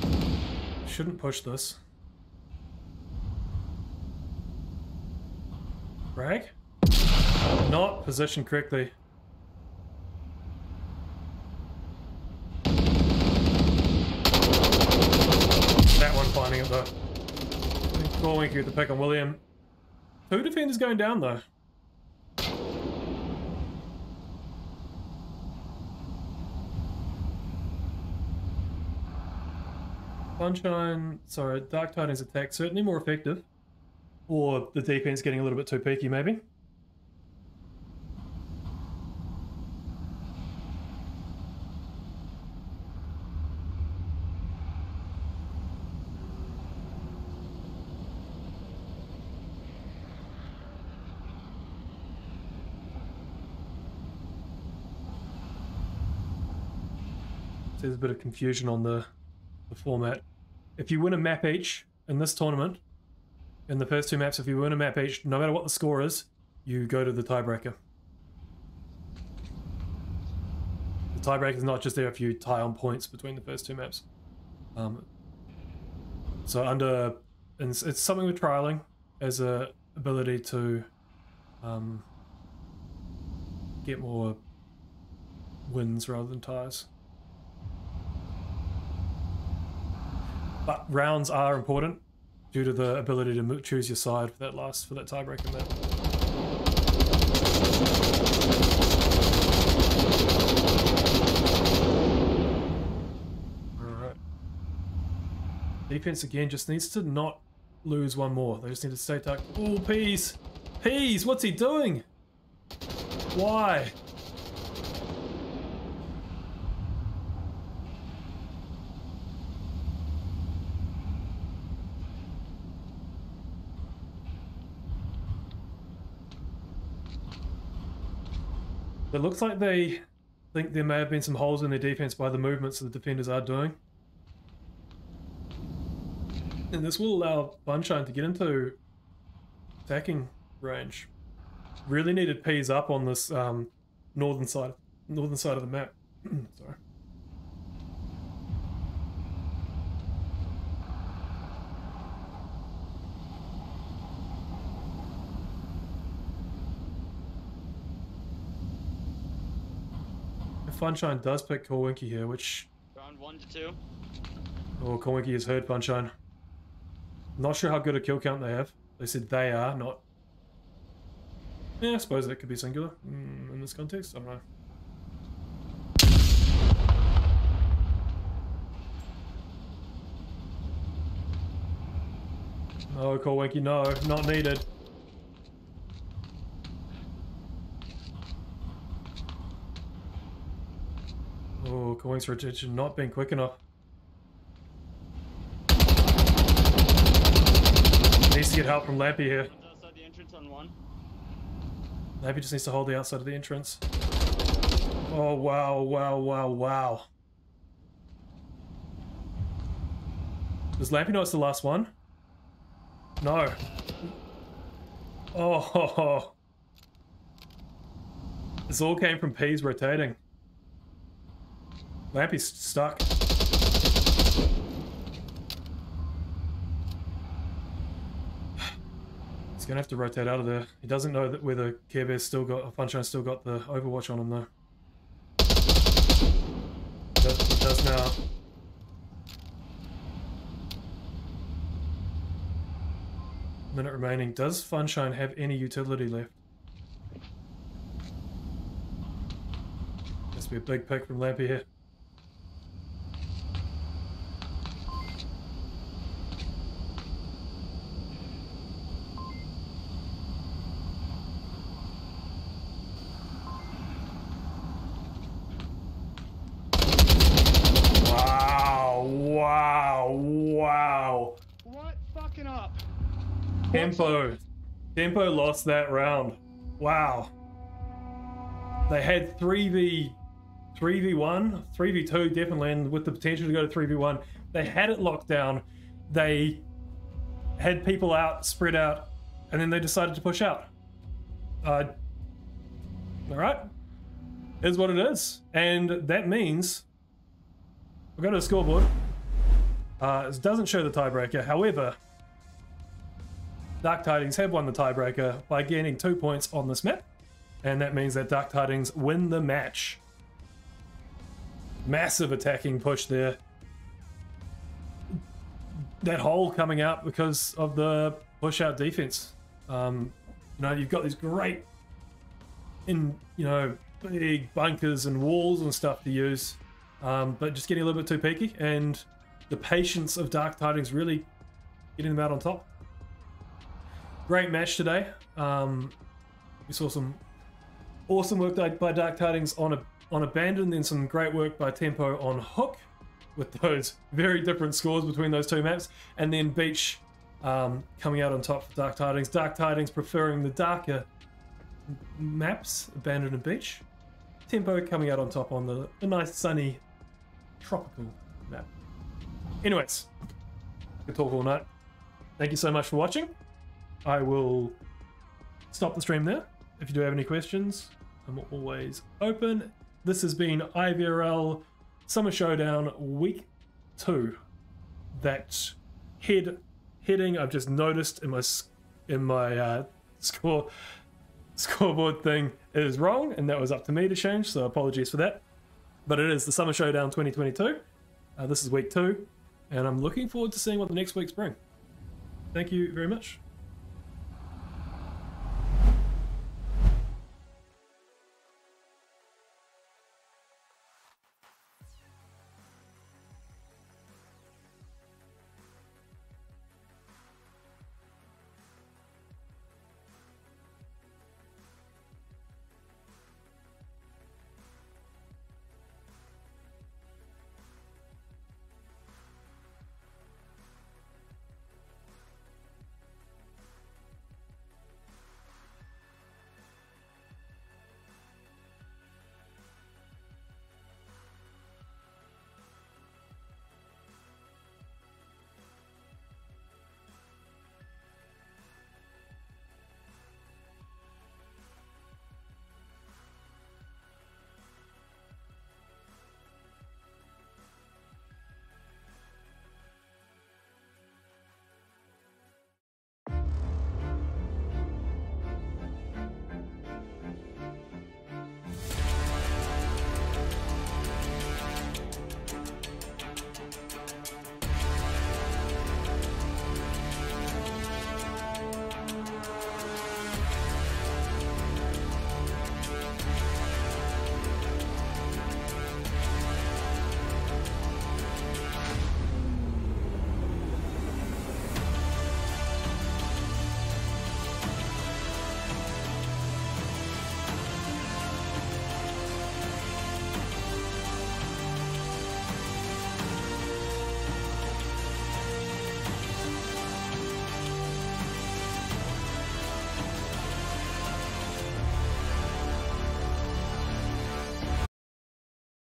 shouldn't push this. Brag? Not positioned correctly. That one finding it though. Winky with the pick on William. 2 defenders going down though. Sunshine, sorry, Dark Tidings attack certainly more effective. Or the defense getting a little bit too peaky maybe. There's a bit of confusion on the format. If you win a map each in this tournament, in the first 2 maps, if you win a map each, no matter what the score is, you go to the tiebreaker. The tiebreaker is not just there if you tie on points between the first 2 maps. So under, and it's something we're trialing as a ability to get more wins rather than ties. But rounds are important due to the ability to choose your side for that tiebreaker map. Alright. Defense again just needs to not lose one more. They just need to stay tucked. Oh, Peas! Peas, what's he doing? Why? It looks like they think there may have been some holes in their defense by the movements that the defenders are doing. And this will allow Bunshine to get into attacking range. Really needed P's up on this northern side of the map. Sorry. Funshine does pick Corwinky here, which... Round 1 to 2. Oh, Corwinky has heard Funshine. Not sure how good a kill count they have. They said they are, not... Yeah, I suppose that could be singular in this context. I don't know. Oh, cool, Winky, no, not needed. Oh, Coin's retention not being quick enough. Needs to get help from Lampy here. Outside the entrance on one. Lampy just needs to hold the outside of the entrance. Oh, wow, wow, wow, wow. Does Lampy know it's the last one? No. Oh. This all came from P's rotating. Lampy's stuck. He's gonna have to rotate out of there. He doesn't know that whether Care Bear's still got, Funshine's still got the Overwatch on him though. He does now. Minute remaining. Does Funshine have any utility left? Must be a big pick from Lampy here. Wow, wow, wow. What fucking up? Tempo lost that round. Wow. They had 3v1, 3v2 definitely, and with the potential to go to 3v1. They had it locked down. They had people out, spread out, and then they decided to push out. Alright. Is what it is. And that means we'll go to the scoreboard. It doesn't show the tiebreaker. However, Dark Tidings have won the tiebreaker by gaining 2 points on this map, and that means that Dark Tidings win the match. Massive attacking push there. That hole coming out because of the push out defense. You know, you've got these great, big bunkers and walls and stuff to use, but just getting a little bit too peaky, and the patience of Dark Tidings really getting them out on top. Great match today. We saw some awesome work by Dark Tidings on Abandon, then some great work by Tempo on Hook, with those very different scores between those two maps, and then Beach coming out on top for Dark Tidings. Dark Tidings preferring the darker maps, Abandon and Beach. Tempo coming out on top on the nice sunny tropical map. Anyways, could talk all night. Thank you so much for watching. I will stop the stream there. If you do have any questions, I'm always open. This has been IVRL Summer Showdown Week 2. That heading I've just noticed in my scoreboard thing is wrong, and that was up to me to change, so apologies for that. But it is the Summer Showdown 2022. This is week 2, and I'm looking forward to seeing what the next weeks bring. Thank you very much.